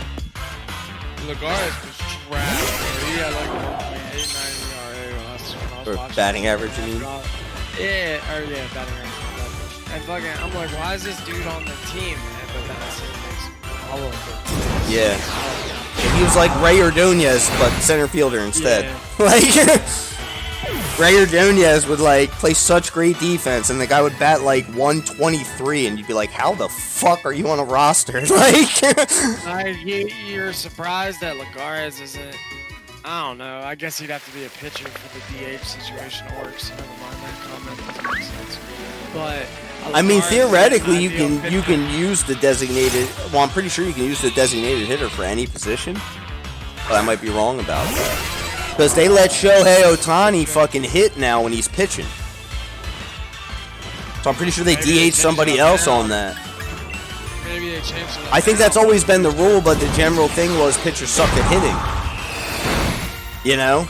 Lagares was trash. He had like 1.89 ERA when I was Or watching. batting average, you mean? Yeah, batting average. And fucking, I'm like, why is this dude on the team? And but then I see him makes all of it. Yeah. He was like Ray Ordonez, but center fielder instead. Yeah. Like, Ray Ordonez would like play such great defense, and the guy would bat like 123, and you'd be like, "How the fuck are you on a roster?" Like, You're surprised that Lagares isn't. I don't know. I guess he'd have to be a pitcher for the DH situation to work. So never mind that comment. Doesn't make sense. But I mean, as theoretically, an you ideal can pitcher- use the designated. Well, I'm pretty sure you can use the designated hitter for any position. But I might be wrong about that. Because they let Shohei Ohtani fucking hit now when he's pitching. So I'm pretty sure they Maybe they DH somebody changed it up else now. on that. Maybe they changed it. I think that's always been the rule, but the general thing was pitchers suck at hitting. You know?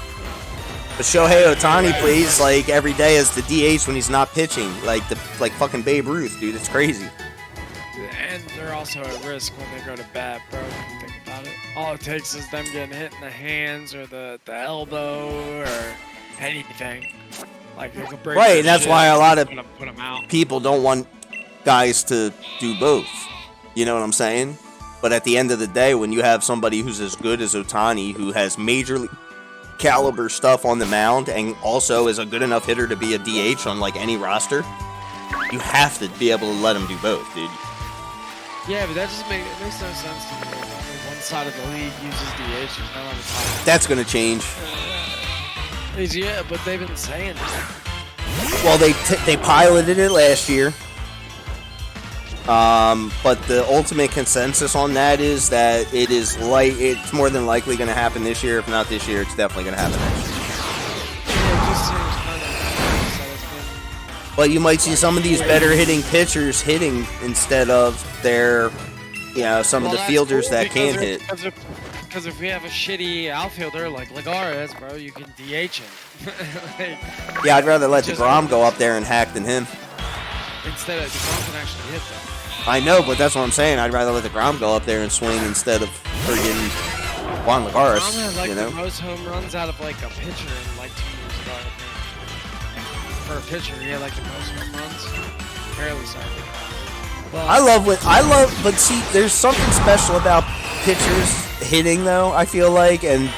But Shohei Ohtani plays like every day as the DH when he's not pitching. Like fucking Babe Ruth, dude. It's crazy. And they're also at risk when they go to bat, bro. If you think about it. All it takes is them getting hit in the hands or the elbow or anything. Like it could break. Right, their and that's shit. why a lot of Put 'em out. people don't want guys to do both. You know what I'm saying? But at the end of the day, when you have somebody who's as good as Ohtani, who has major caliber stuff on the mound and also is a good enough hitter to be a DH on like any roster, you have to be able to let him do both, dude. Yeah, but that just makes no sense to me. Only one side of the league uses DH. There's no other side. That's gonna change. Yeah, but they've been saying it. Well, they piloted it last year. But the ultimate consensus on that is that it's more than likely going to happen this year. If not this year, it's definitely going to happen next year. Yeah, it just seems kind of that it's been. But you might see some of these better hitting pitchers hitting instead of their, some of the that's fielders cool that can because hit. Because if we have a shitty outfielder like Lagares, bro, you can DH him. Like, Yeah, I'd rather let just- DeGrom go up there and hack than him. instead of DeGrom can actually hit them. I know, but that's what I'm saying. I'd rather let DeGrom go up there and swing instead of friggin' Juan DeGrom Lagares, had like you know? the most home runs out of like a pitcher in like 2 years ago, I think. For a pitcher, he had like the most home runs. Fairly sorry. But But see, there's something special about pitchers hitting, though, I feel like, and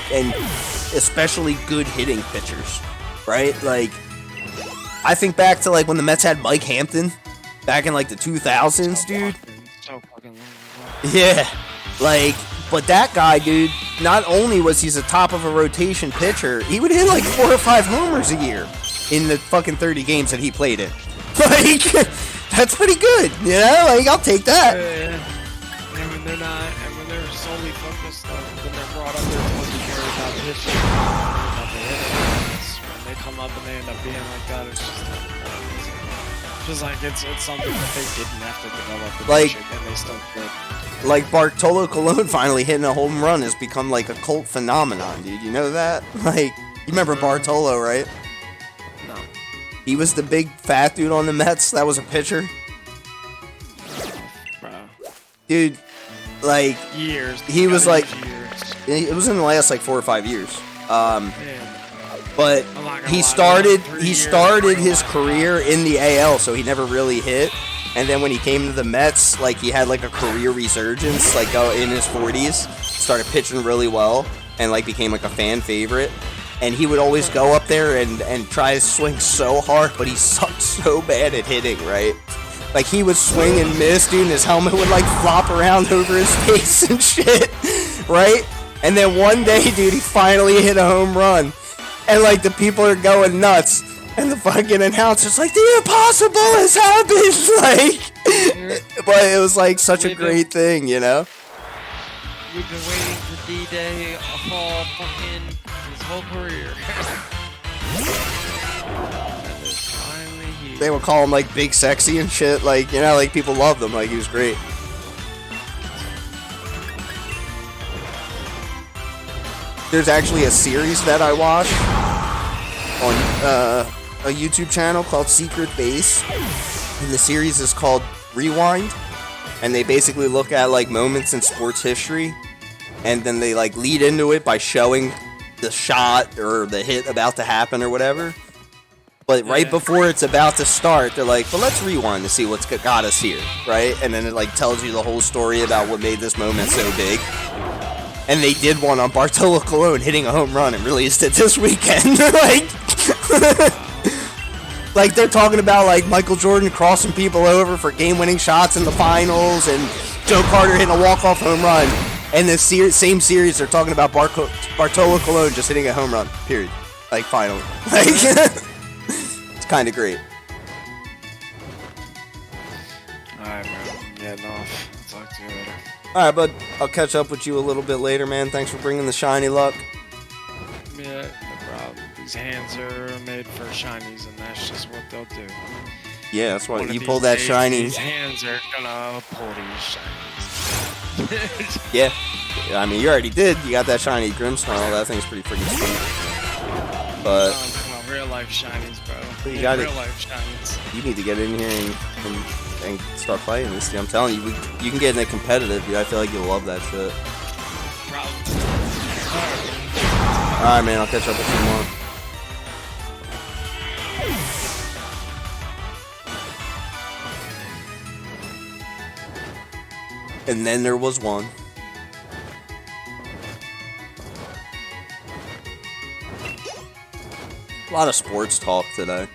especially good hitting pitchers, right? Like, I think back to, like, when the Mets had Mike Hampton back in, like, the 2000s, dude. So fucking long ago. Yeah, like, but that guy, dude, not only was he the top of a rotation pitcher, he would hit, like, 4 or 5 homers a year in the fucking 30 games that he played in. Like, that's pretty good, you know? Like, I'll take that. Yeah. And when they're not, and when they're solely focused on, when they're brought up, they're supposed to care about pitching, about the hitting. It's when they come up and they end up being like that, it's just like it's something that they didn't have to develop in Like- pitching, and they still did. Like, Bartolo Colon finally hitting a home run has become, like, a cult phenomenon, dude. You know that? Like, you remember Bartolo, right? No. He was the big fat dude on the Mets that was a pitcher. Bro. Dude, like, Years. He was Gotta like- use years. it was in the last, like, 4 or 5 years. Man. But I'm not gonna he lie, started like 3 he years started ago, his I career in the AL, so he never really hit. And then when he came to the Mets, like, he had like a career resurgence, like in his 40s, started pitching really well, and like became like a fan favorite. And he would always go up there and try to swing so hard, but he sucked so bad at hitting, right? Like, he would swing and miss, dude, and his helmet would like flop around over his face and shit, right? And then one day, dude, he finally hit a home run. And, like, the people are going nuts. And the fucking announcer's like, the impossible has happened! Like, but it was, like, such a great thing, you know? We've been waiting for D-Day all fucking his whole career. And it's finally here. They would call him, like, Big Sexy and shit. Like, you know, like, people loved him. Like, he was great. There's actually a series that I watch on a YouTube channel called Secret Base, and the series is called Rewind, and they basically look at like moments in sports history, and then they like lead into it by showing the shot or the hit about to happen or whatever. But right before it's about to start, they're like, "Well, let's rewind to see what's got us here," right? And then it like tells you the whole story about what made this moment so big. And they did one on Bartolo Colon hitting a home run and released it this weekend. Like, they're talking about, like, Michael Jordan crossing people over for game-winning shots in the finals and Joe Carter hitting a walk-off home run. And the same series, they're talking about Bartolo Colon just hitting a home run. Period. Like, finally. Like, it's kind of great. Alright, bro. I'm getting off. I'll talk to you later. Alright, bud. I'll catch up with you a little bit later, man. Thanks for bringing the shiny luck. Yeah, no problem. These hands are made for shinies, and that's just what they'll do. Yeah, that's why One of you these pull that days, shiny. These hands are gonna pull these shinies. Yeah. I mean, you already did. You got that shiny Grimmsnarl. That thing's pretty freaking sweet. But Come on, real life shinies, bro. You got real it. life shinies. you need to get in here and start fighting this. I'm telling you, you can get in it competitive. Dude. I feel like you'll love that shit. Alright, man. I'll catch up with you more. And then there was one. A lot of sports talk today.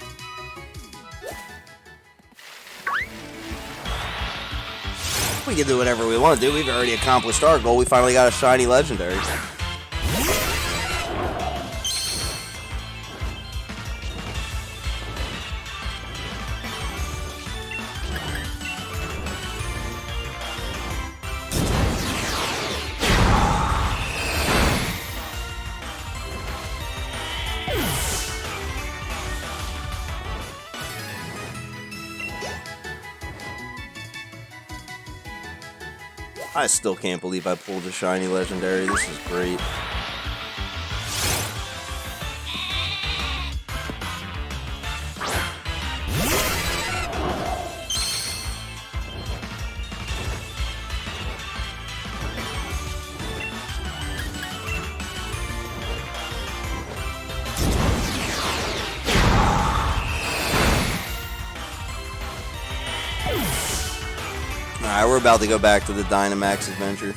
We can do whatever we want to do. We've already accomplished our goal. We finally got a shiny legendary. I still can't believe I pulled a shiny legendary. This is great. Alright, we're about to go back to the Dynamax adventure.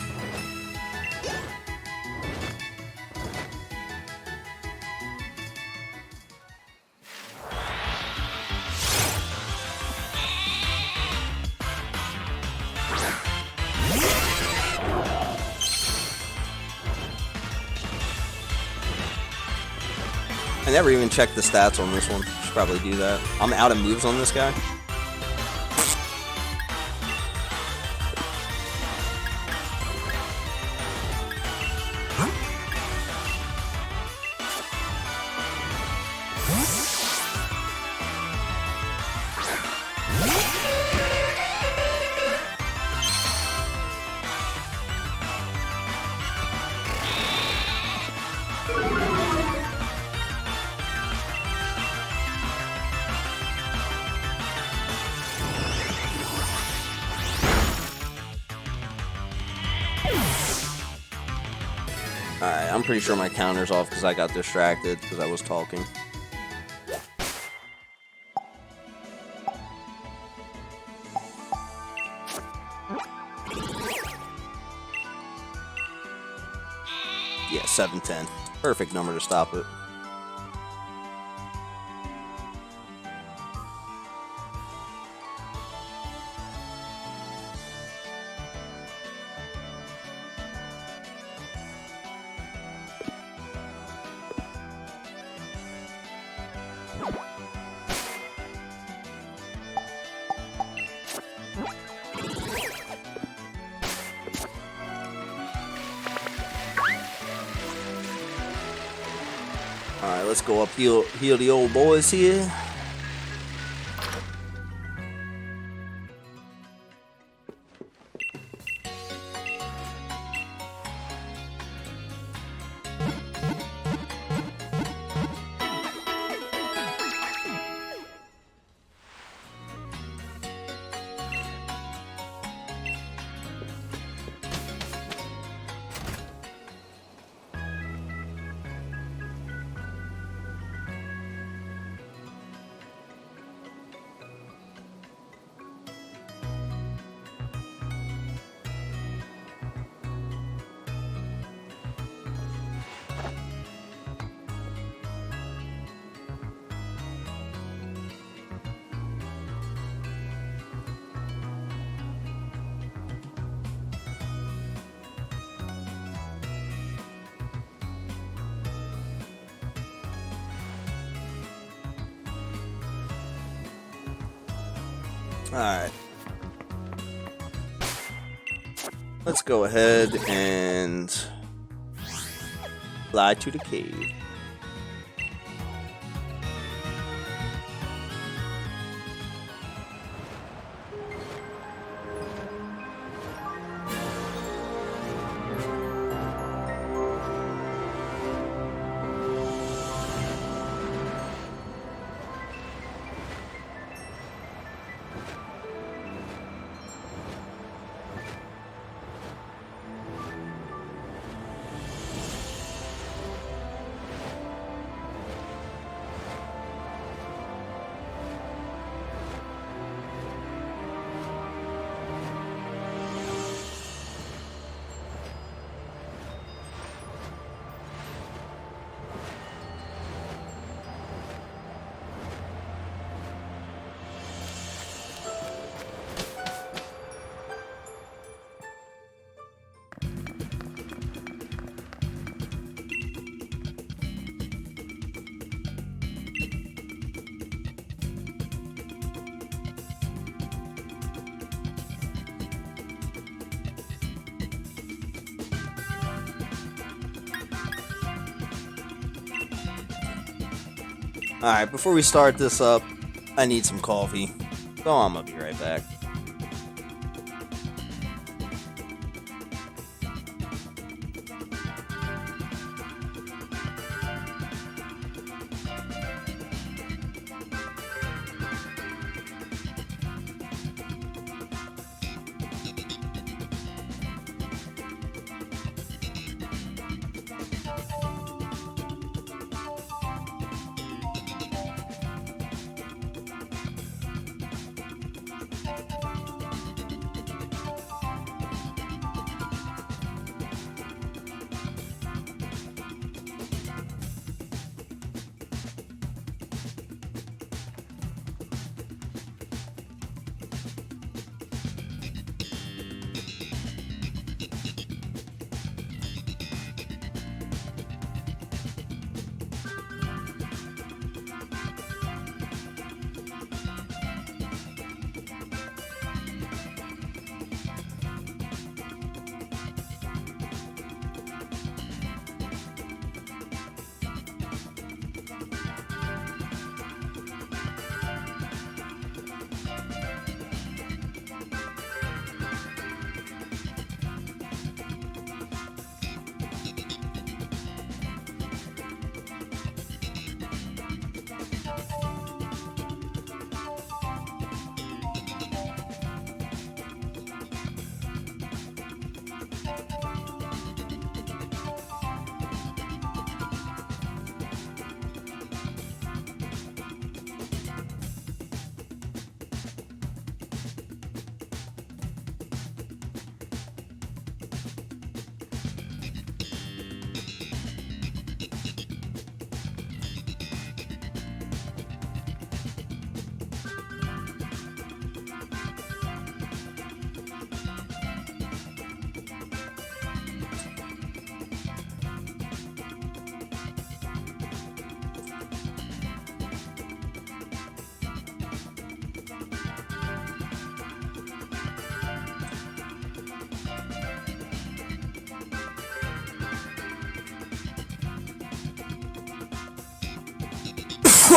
I never even checked the stats on this one. Should probably do that. I'm out of moves on this guy. Alright, I'm pretty sure my counter's off because I got distracted because I was talking. Yeah, 710. Perfect number to stop it. Alright, let's go up heal the old boys here. Alright. Let's go ahead and fly to the cave. Alright, before we start this up, I need some coffee. So I'm gonna be right back.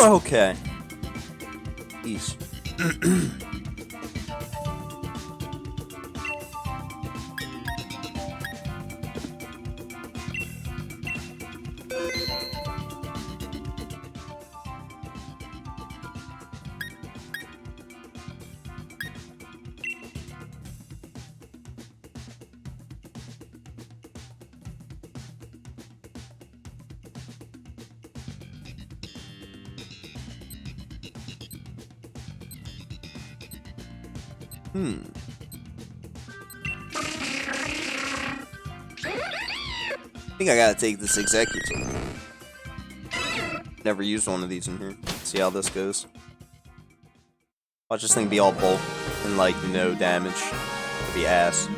Okay. Peace. I think I gotta take this executor. Never used one of these in here. See how this goes. Watch this thing be all bulk and like no damage. It'd be ass.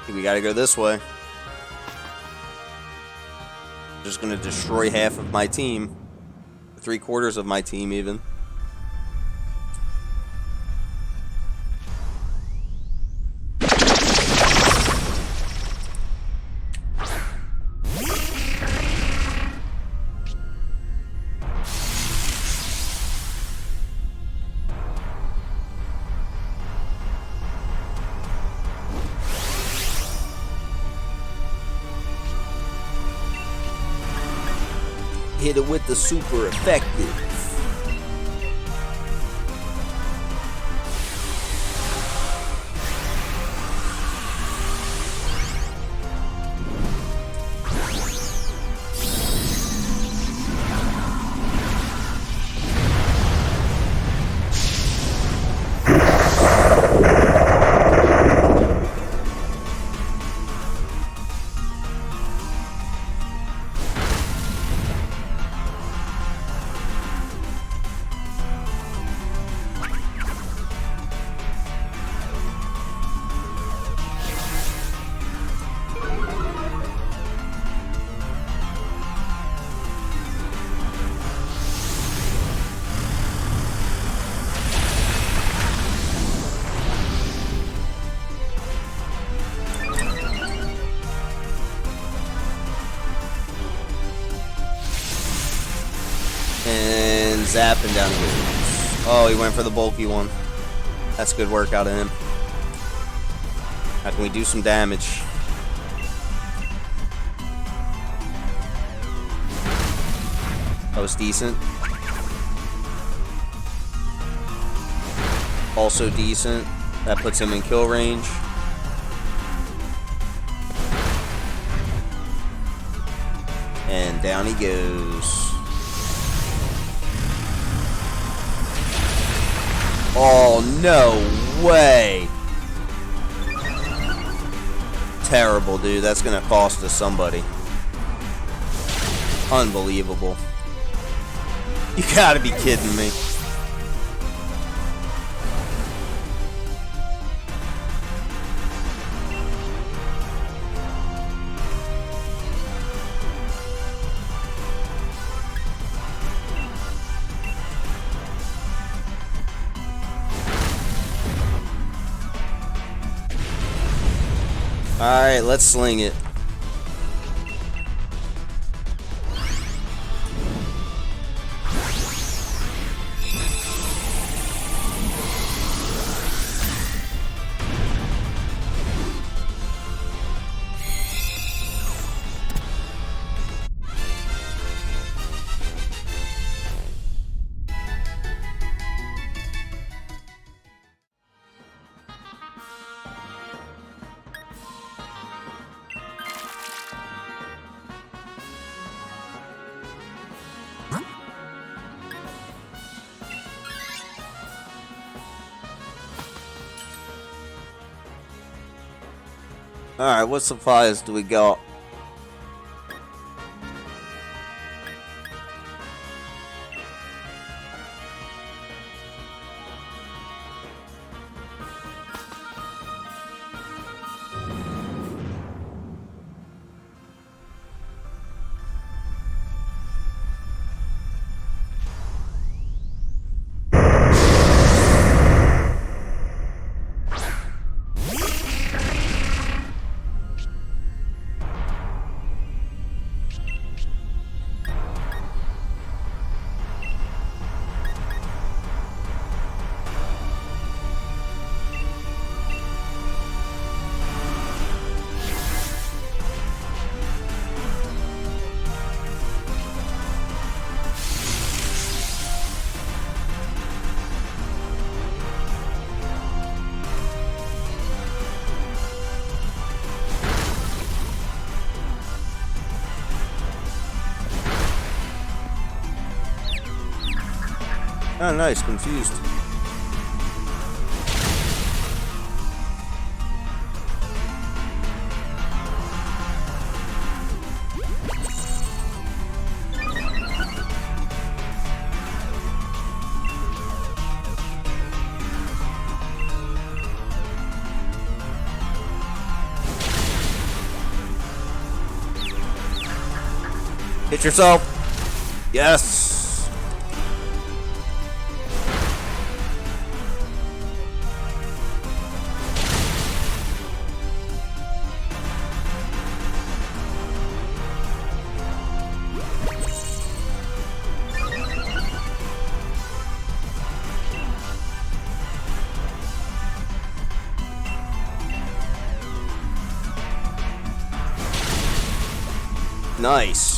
We gotta go this way. Just gonna destroy half of my team. 3/4 of my team, even. Hit it with the super effective. And zap and down he goes. Oh, he went for the bulky one. That's good work out of him. How can we do some damage? That was decent. Also decent. That puts him in kill range. And down he goes. Oh, no way. Terrible, dude. That's going to cost us somebody. Unbelievable. You gotta be kidding me. Alright, let's sling it. Alright, what supplies do we got? Oh, nice. Confused. Hit yourself. Yes. Nice.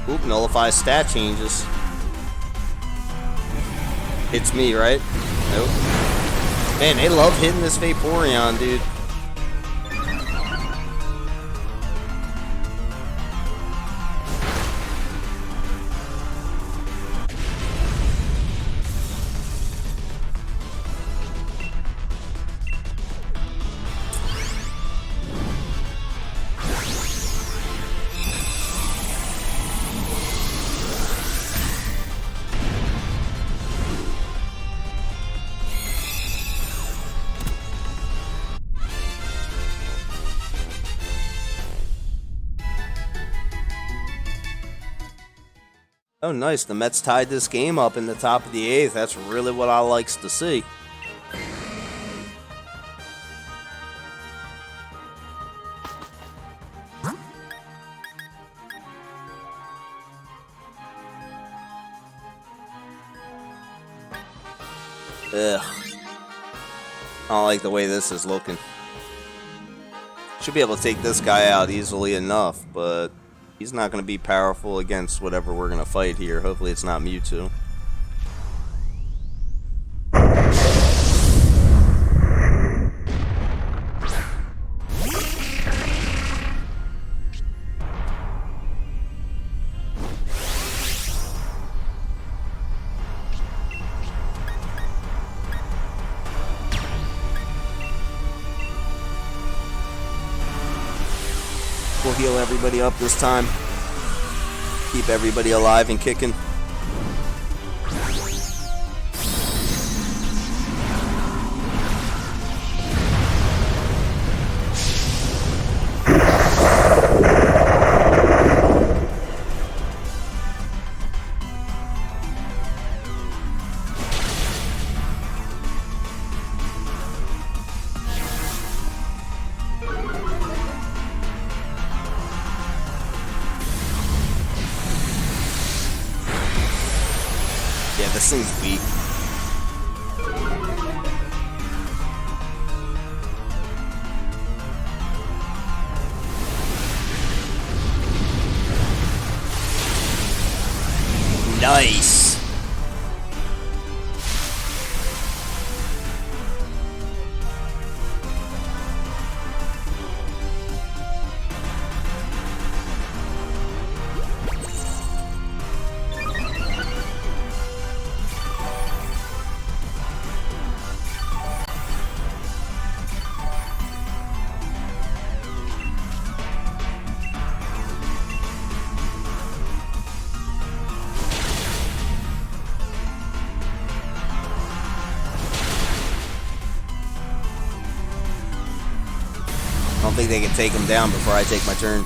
Oop, nullify stat changes. It's me, right? Nope. Man, they love hitting this Vaporeon, dude. Oh, nice. The Mets tied this game up in the top of the 8th. That's really what I likes to see. Ugh. I don't like the way this is looking. Should be able to take this guy out easily enough, but he's not going to be powerful against whatever we're going to fight here. Hopefully it's not Mewtwo. We'll heal everybody up this time. Keep everybody alive and kicking. Yeah, this thing's weak. Nice. I don't think they can take him down before I take my turn.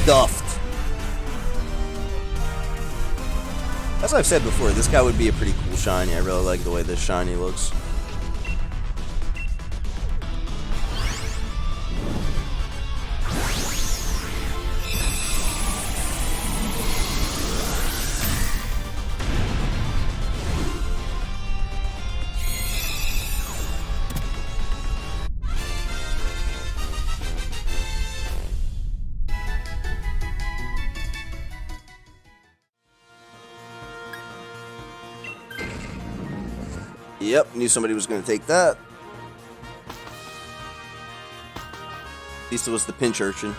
Duffed. As I've said before, this guy would be a pretty cool shiny. I really like the way this shiny looks. Yep, knew somebody was going to take that. At least it was the pinch urchin.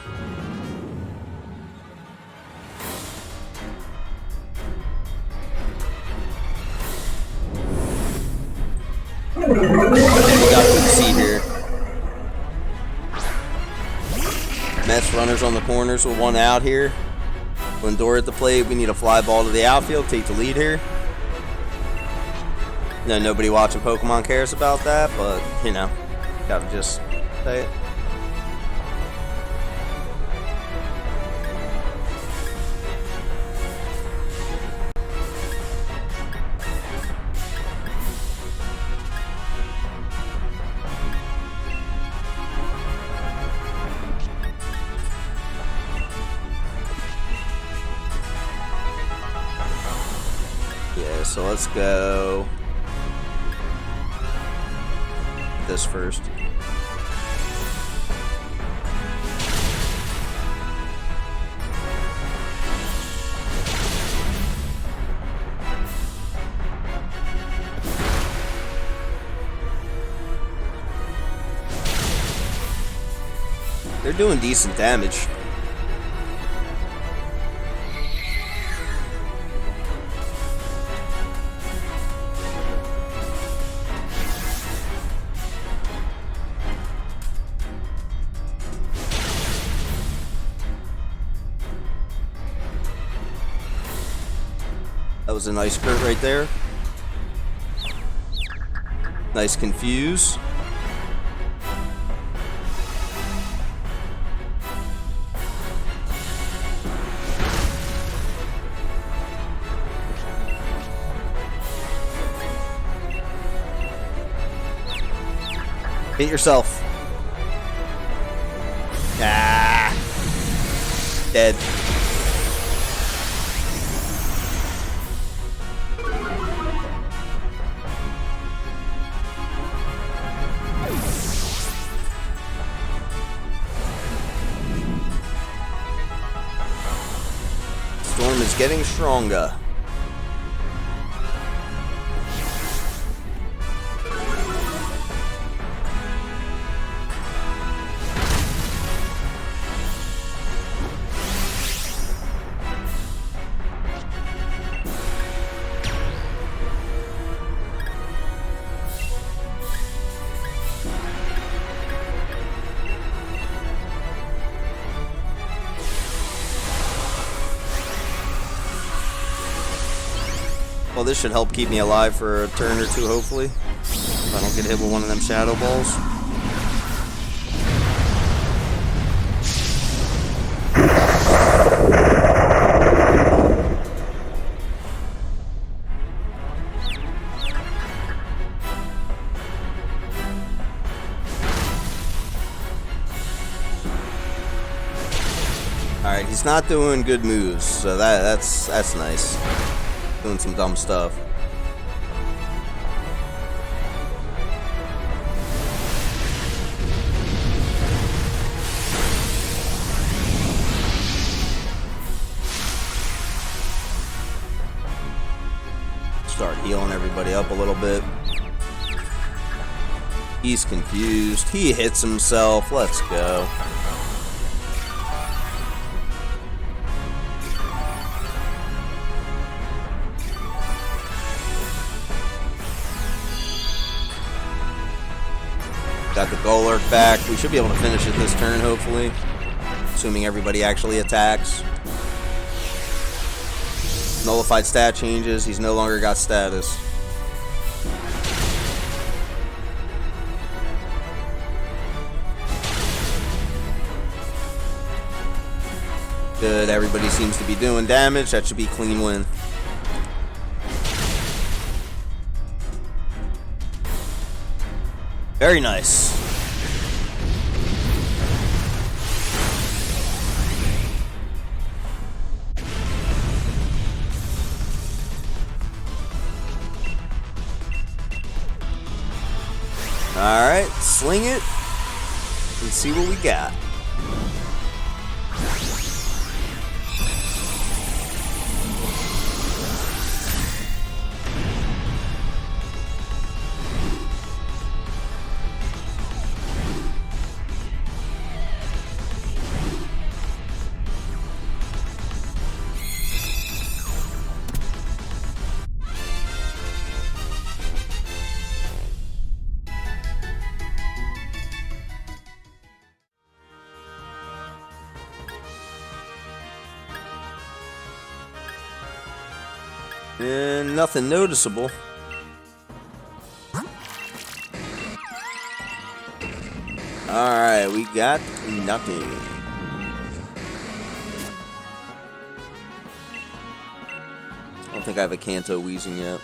We got good C here. Mess Runners on the corners with one out here. Lindor at the plate. We need a fly ball to the outfield. Take the lead here. No, nobody watching Pokemon cares about that, but, you know, gotta just say it. Yeah, so let's go this first. They're doing decent damage. That was a nice crit right there. Nice confuse. Hit yourself. Ah. Dead. Storm is getting stronger. Well, this should help keep me alive for a turn or two, hopefully. If I don't get hit with one of them shadow balls. Alright, he's not doing good moves, so that's nice. Doing some dumb stuff. Start healing everybody up a little bit. He's confused. He hits himself. Let's go. Got the Golurk back. We should be able to finish it this turn, hopefully. Assuming everybody actually attacks. Nullified stat changes. He's no longer got status. Good. Everybody seems to be doing damage. That should be a clean win. Very nice. Alright, sling it and see what we got. And nothing noticeable. Alright, we got nothing. I don't think I have a Kanto Weezing yet.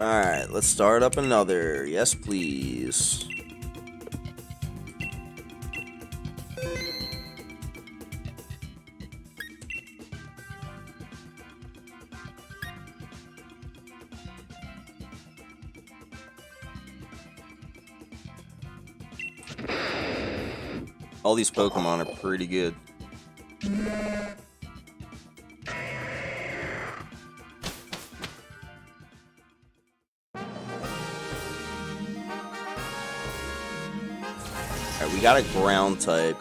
Alright, let's start up another. Yes, please. All these Pokemon are pretty good. Alright, we got a ground type.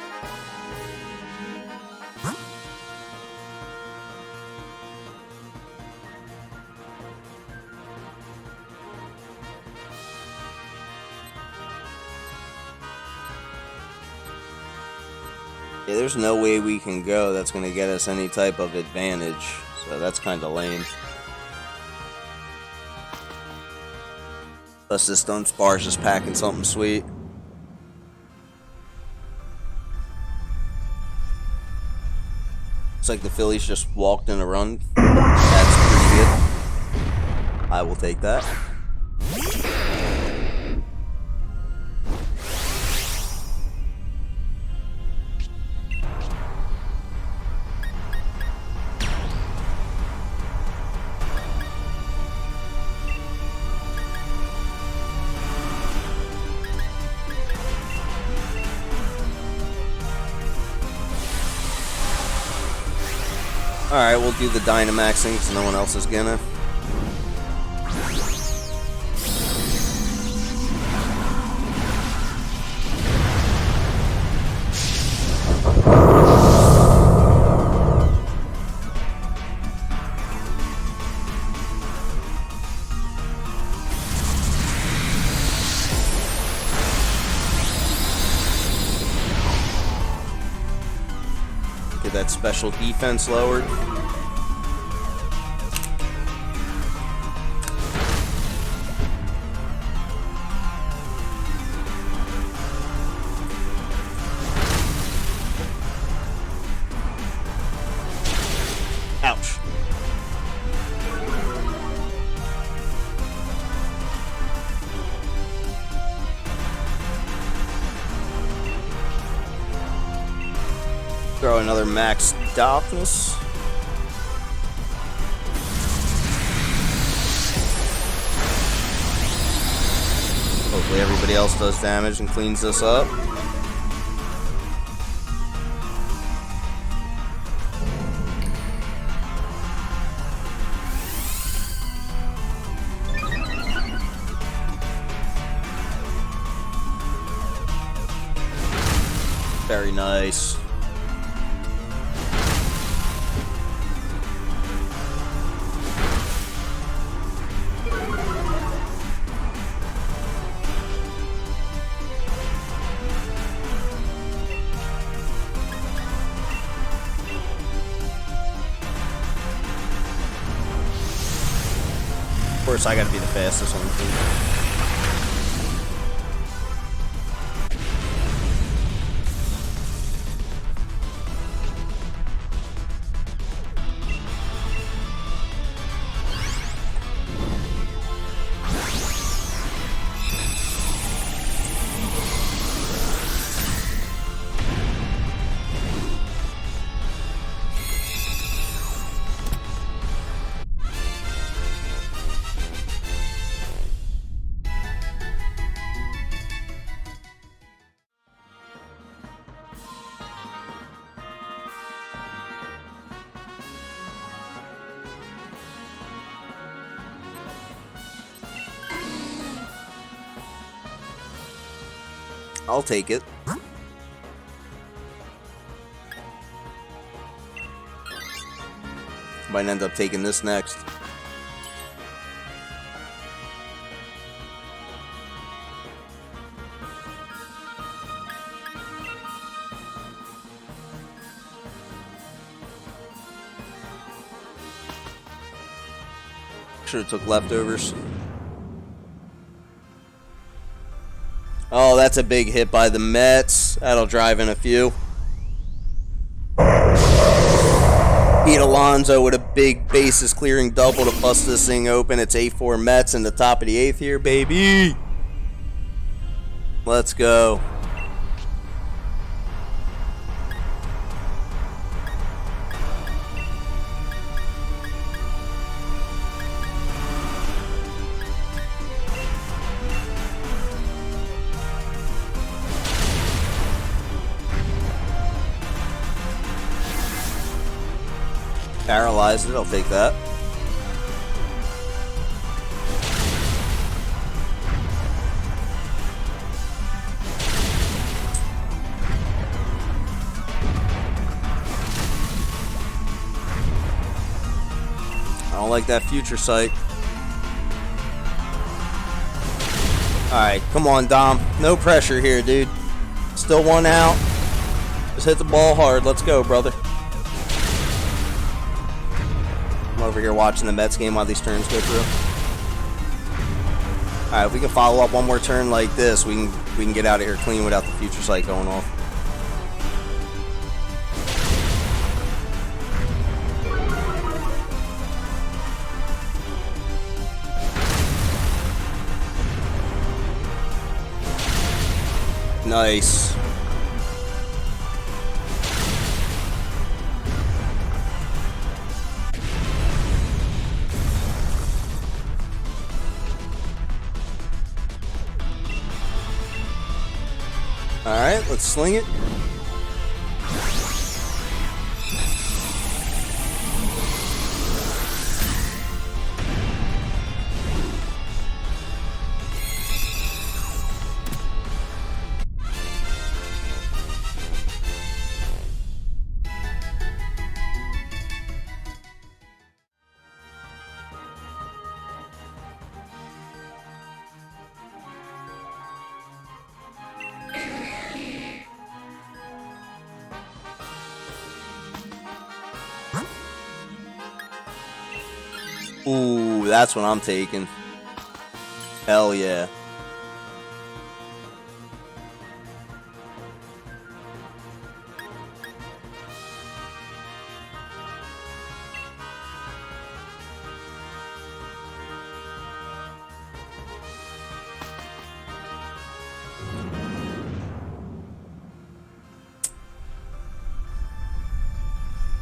Yeah, there's no way we can go that's going to get us any type of advantage, so that's kind of lame. Plus this Dunsparce is packing something sweet. Looks like the Phillies just walked in a run. That's pretty good. I will take that. Alright, we'll do the Dynamax thing because no one else is gonna. Get that special defense lowered. Ouch. Throw another max darkness. Hopefully everybody else does damage and cleans this up. Very nice. Of course, I gotta be the fastest on the team. I'll take it. Might end up taking this next. Should have took leftovers. Oh, that's a big hit by the Mets. That'll drive in a few. Beat Alonso with a big bases clearing double to bust this thing open. It's 8-4 Mets in the top of the 8th here, baby. Let's go. Paralyzed it, I'll take that. I don't like that future sight. Alright, come on, Dom. No pressure here, dude. Still one out. Just hit the ball hard. Let's go, brother. Over here watching the Mets game while these turns go through. Alright, if we can follow up one more turn like this, we can get out of here clean without the future sight going off. Nice. Alright, let's sling it. Ooh, that's what I'm taking. Hell yeah.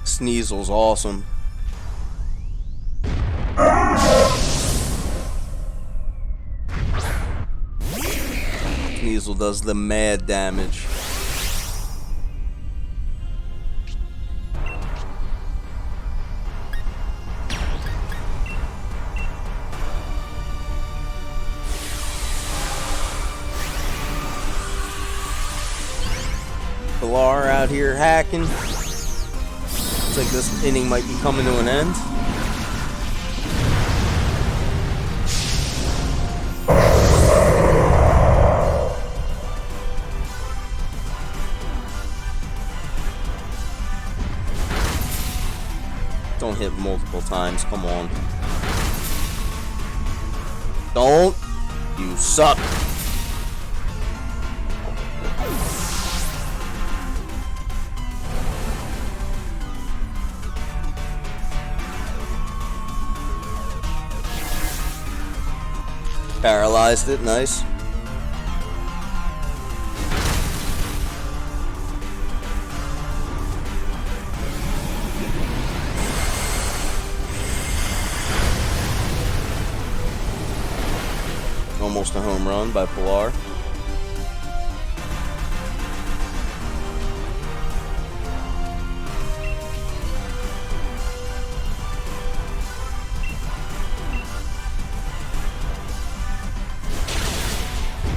Sneasel's awesome. Sneasel does the mad damage. Pilar out here hacking. Looks like this inning might be coming to an end. Don't hit multiple times, come on. Don't. You suck. Paralyzed it, nice. Almost a home run by Pilar.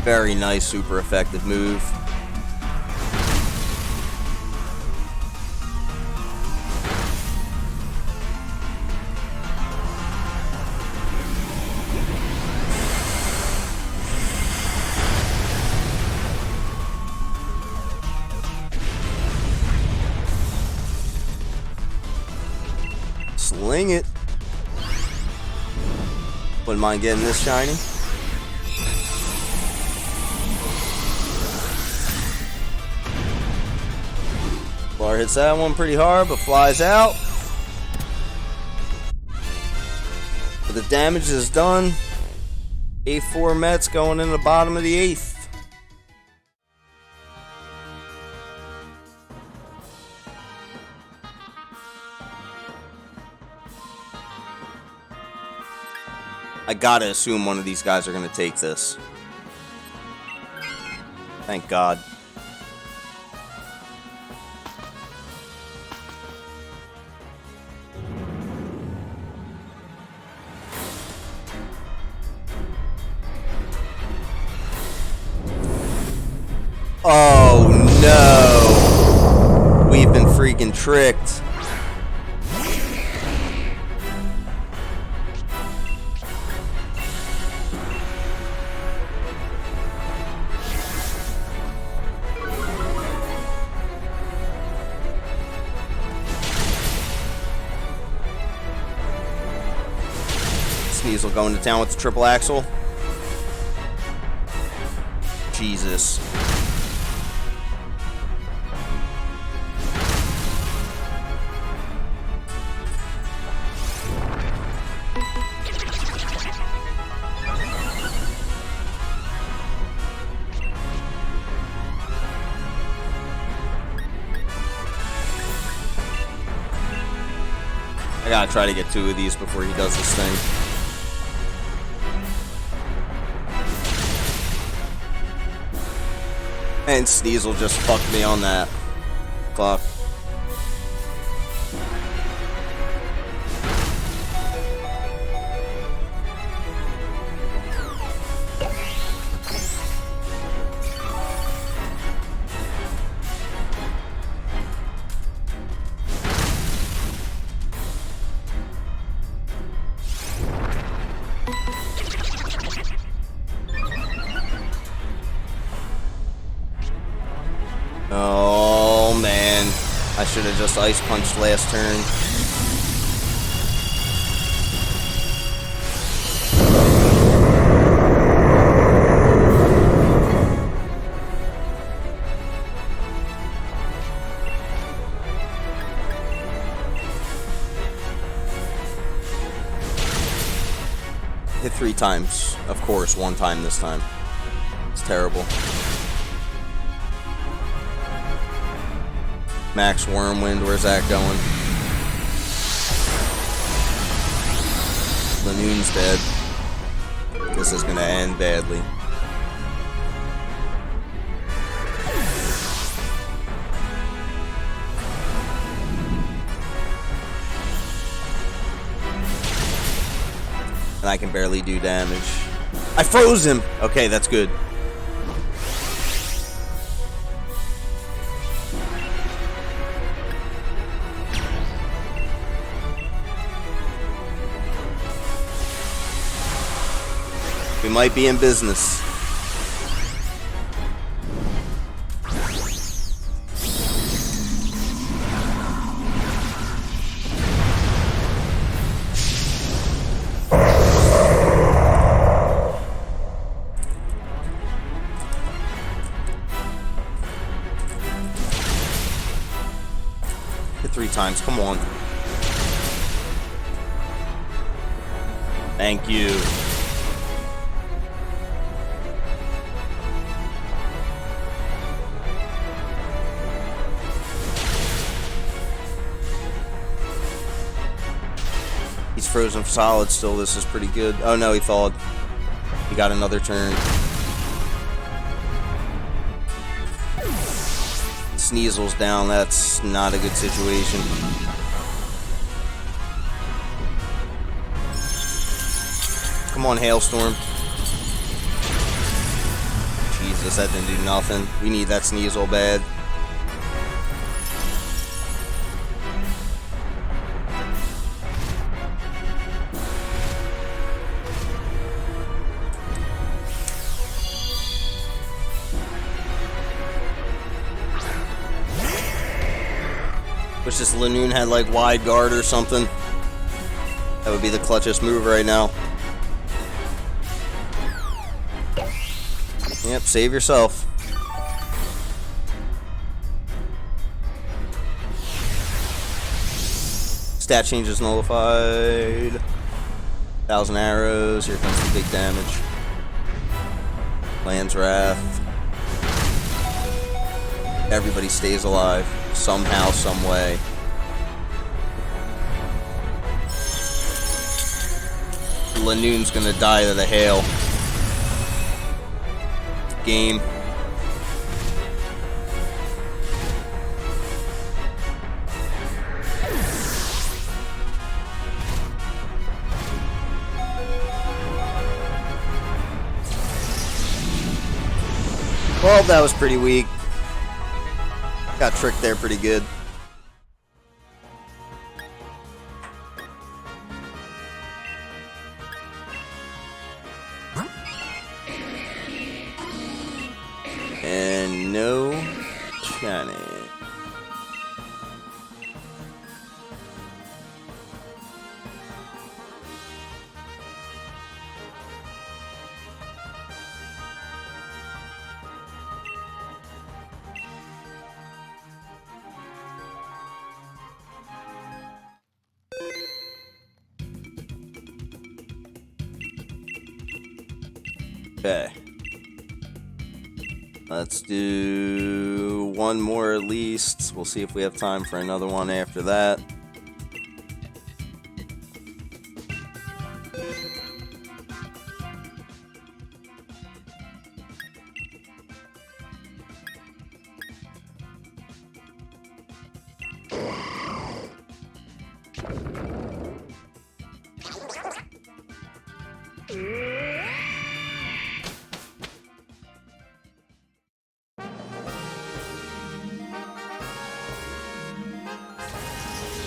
Very nice, super effective move. Sling it. Wouldn't mind getting this shiny. Bar hits that one pretty hard, but flies out. But the damage is done. 8-4 Mets going in the bottom of the 8th. I gotta assume one of these guys are gonna take this. Thank God. Oh no! We've been freaking tricked. Sneasel going to town with the triple axle. Jesus. I gotta try to get 2 of these before he does this thing. And Sneasel just fucked me on that. Fuck. Oh man, I should have just ice punched last turn. Hit 3 times, of course, 1 time this time. It's terrible. Max Wormwind, where's that going? Lanoon's dead. This is gonna end badly. And I can barely do damage. I froze him! Okay, that's good. We might be in business. Hit 3 times, come on. Thank you. He's frozen solid still. This is pretty good. Oh no, he thawed. He got another turn. Sneasel's down. That's not a good situation. Come on, Hailstorm. Jesus, that didn't do nothing. We need that Sneasel bad. Wish this Lanoon had like wide guard or something. That would be the clutchest move right now. Yep, save yourself. Stat change is nullified. 1,000 arrows. Here comes the big damage. Land's Wrath. Everybody stays alive. Somehow, some way. Lanoon's gonna die to the hail. Game. Well, that was pretty weak. Got tricked there pretty good. And no shiny. Okay. Let's do one more at least. We'll see if we have time for another one after that.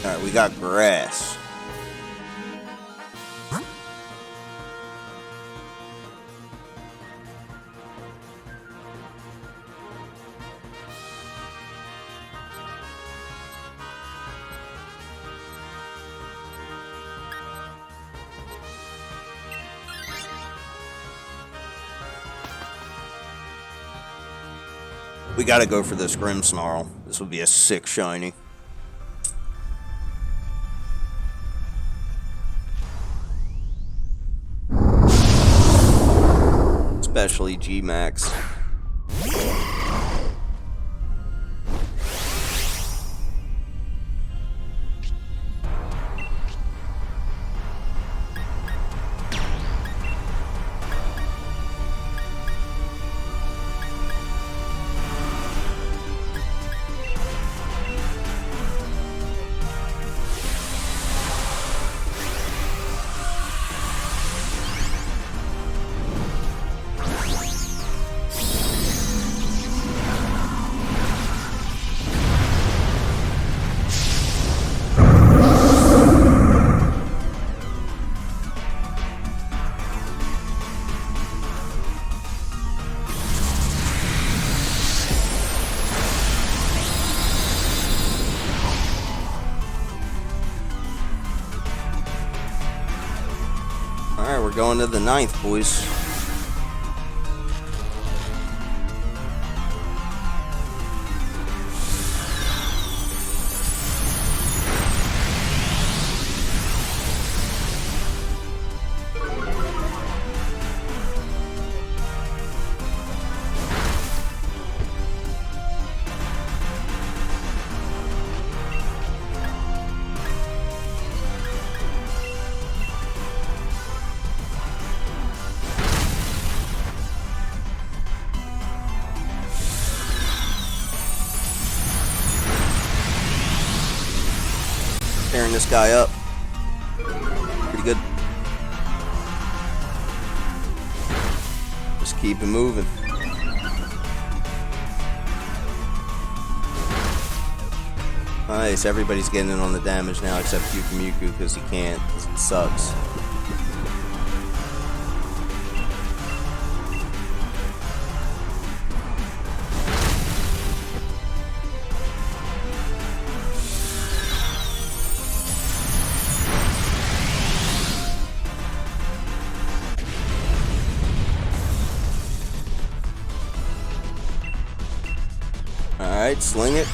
Alright, we got grass. We gotta go for this Grimmsnarl. This would be a sick shiny. Especially G-Max. Alright, we're going to the 9th, boys. Tearing this guy up. Pretty good. Just keep it moving. Nice, everybody's getting in on the damage now except Yukimiku because he can't, because it sucks. Alright, sling it.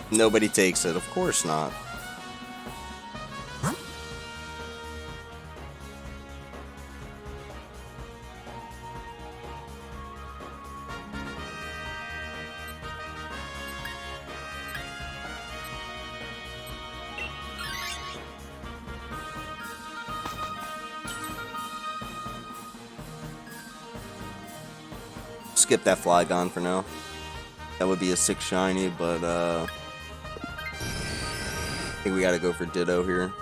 Nobody takes it, of course not. Skip that Flygon for now. That would be a 6 shiny, but I think we gotta go for Ditto here.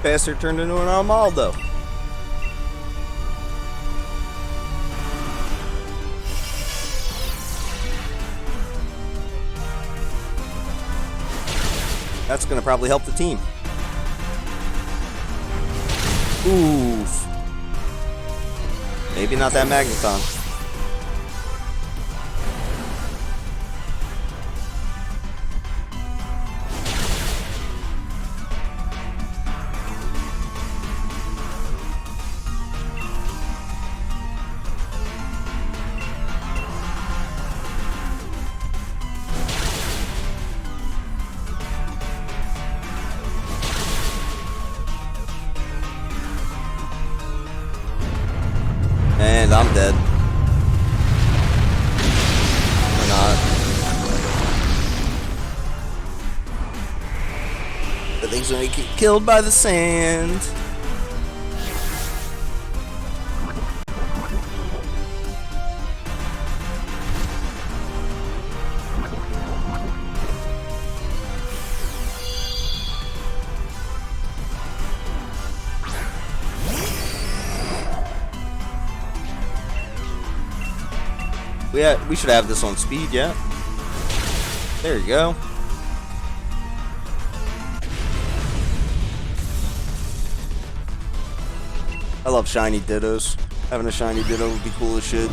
Bastard turned into an Armaldo. That's gonna probably help the team. Oof. Maybe not that Magneton. And I'm dead. Or not. The thing's gonna get killed by the sand. We should have this on speed, yeah. There you go. I love shiny Dittos. Having a shiny Ditto would be cool as shit.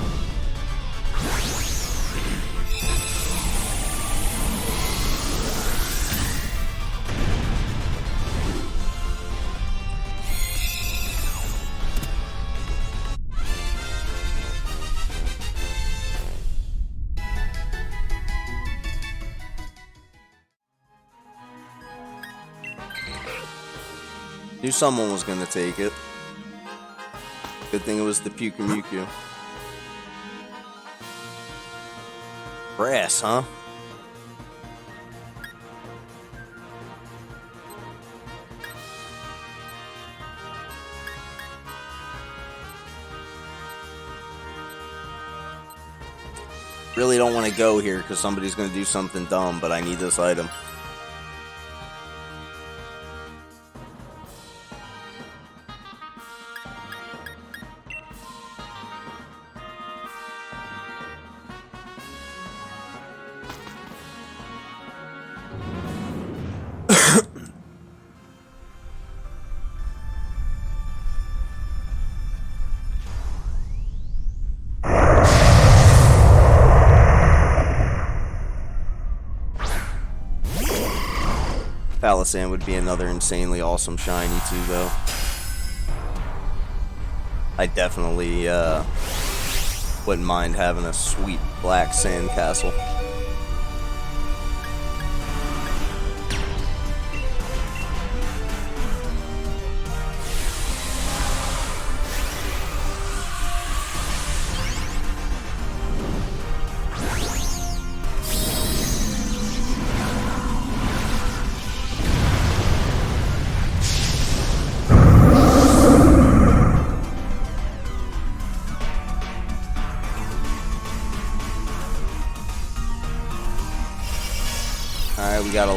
Knew someone was gonna take it. Good thing it was the Pyukumuku. Brass, huh? Really don't want to go here because somebody's gonna do something dumb, but I need this item. Palisand would be another insanely awesome shiny too, though. I definitely wouldn't mind having a sweet black sandcastle.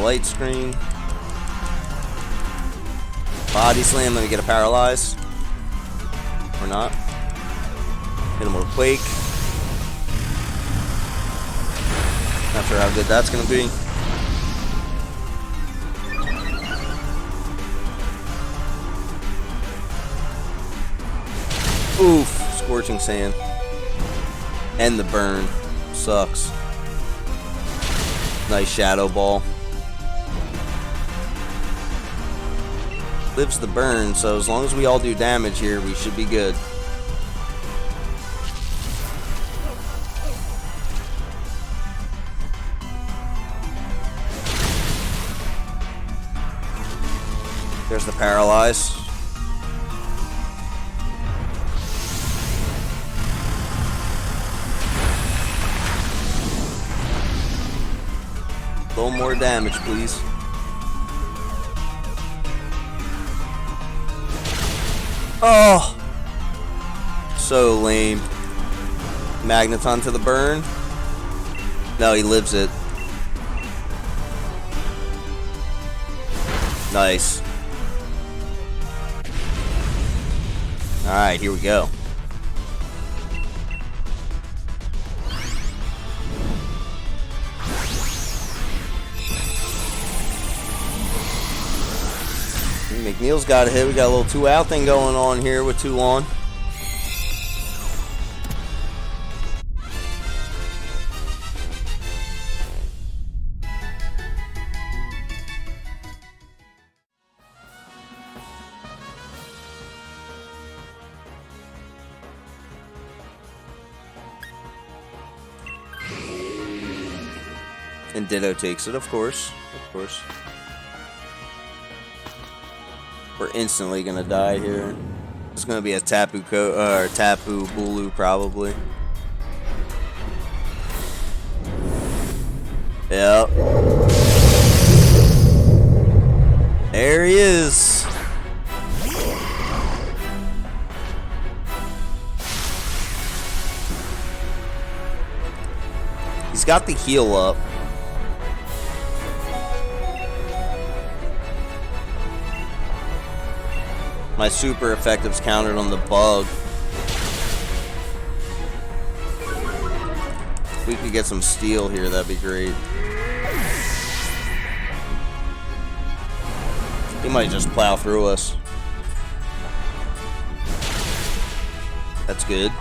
light screen. Body slam, let me get a paralyze. Or not. Hit him with a quake. Not sure how good that's gonna be. Oof, scorching sand. And the burn. Sucks. Nice shadow ball. Lives the burn, so as long as we all do damage here, we should be good. There's the paralyze. A little more damage, please. Oh! So lame. Magneton to the burn. No, he lives it. Nice. Alright, here we go. McNeil's got a hit. We got a little 2-out thing going on here with 2 on. And Ditto takes it, of course. Of course. We're instantly gonna die here. It's gonna be a Tapu Bulu probably. Yep. There he is. He's got the heal up. My super effective's countered on the bug. If we could get some steel here, that'd be great. He might just plow through us. That's good.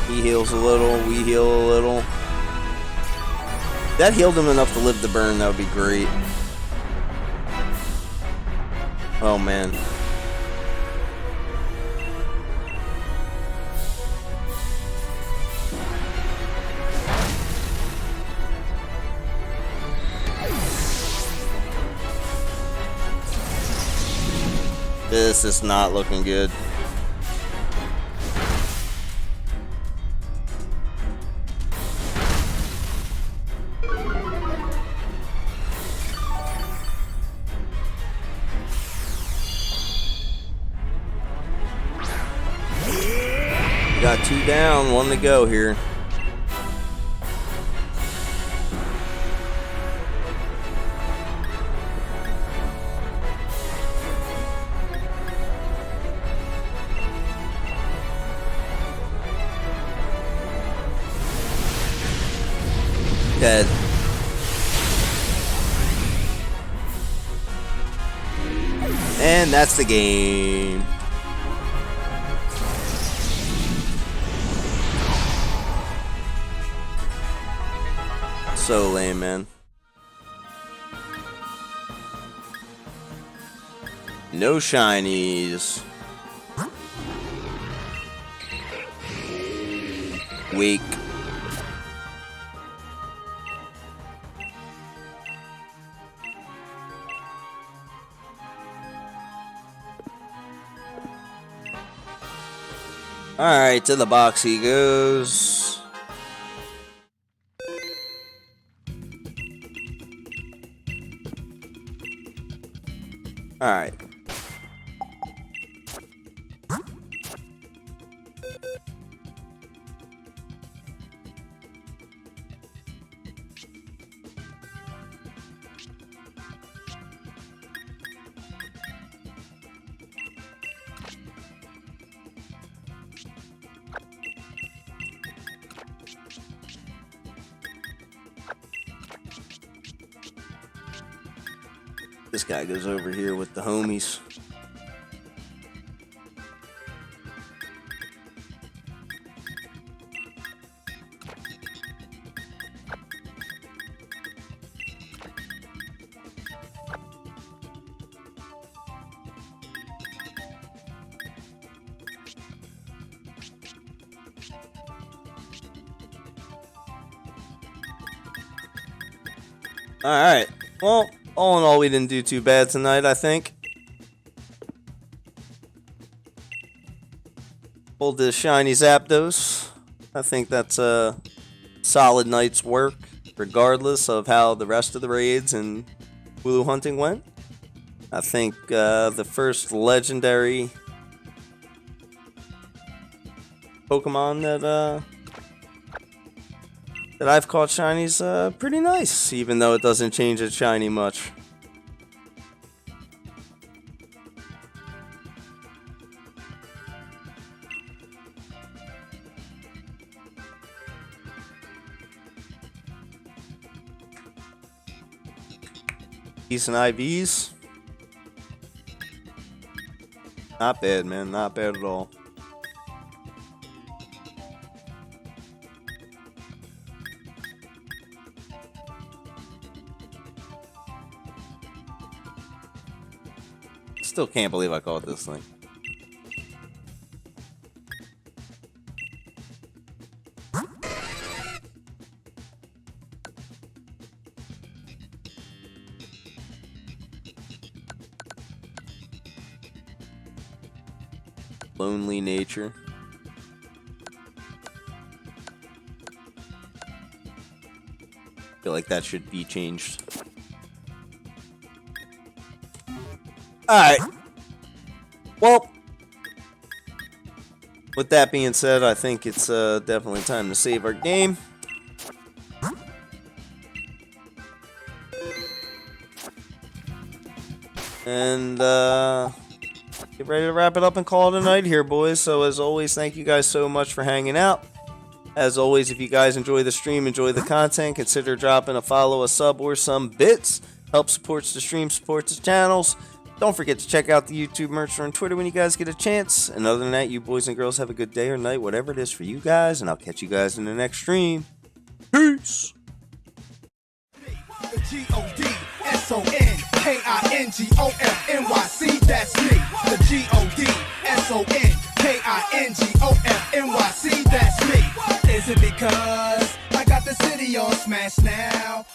He heals a little, we heal a little. That healed him enough to live the burn, that would be great. Oh man. This is not looking good. Got 2 down, 1 to go here. Dead. And that's the game. So lame, man. No shinies. Weak. Alright, to the box he goes. Alright. This guy goes over here with the homies. Alright, well, all in all, we didn't do too bad tonight, I think. Pulled this shiny ZAPDOS. I think that's a solid night's work, regardless of how the rest of the raids and Wooloo hunting went. I think the first legendary Pokemon that I've caught shini's pretty nice, even though it doesn't change its shiny much. Decent IVs. Not bad, man. Not bad at all. Still can't believe I caught this thing. Lonely nature. Feel like that should be changed. Alright. Well, with that being said, I think it's definitely time to save our game. And get ready to wrap it up and call it a night here, boys. So as always, thank you guys so much for hanging out. As always, if you guys enjoy the stream, enjoy the content, consider dropping a follow, a sub, or some bits. Help supports the stream, supports the channels. Don't forget to check out the YouTube merch on Twitter when you guys get a chance. And other than that, you boys and girls have a good day or night, whatever it is for you guys. And I'll catch you guys in the next stream. Peace. GODSONKINGOFNYC, that's me. The GODSONKINGOFNYC, that's me. Is it because I got the city on smash now?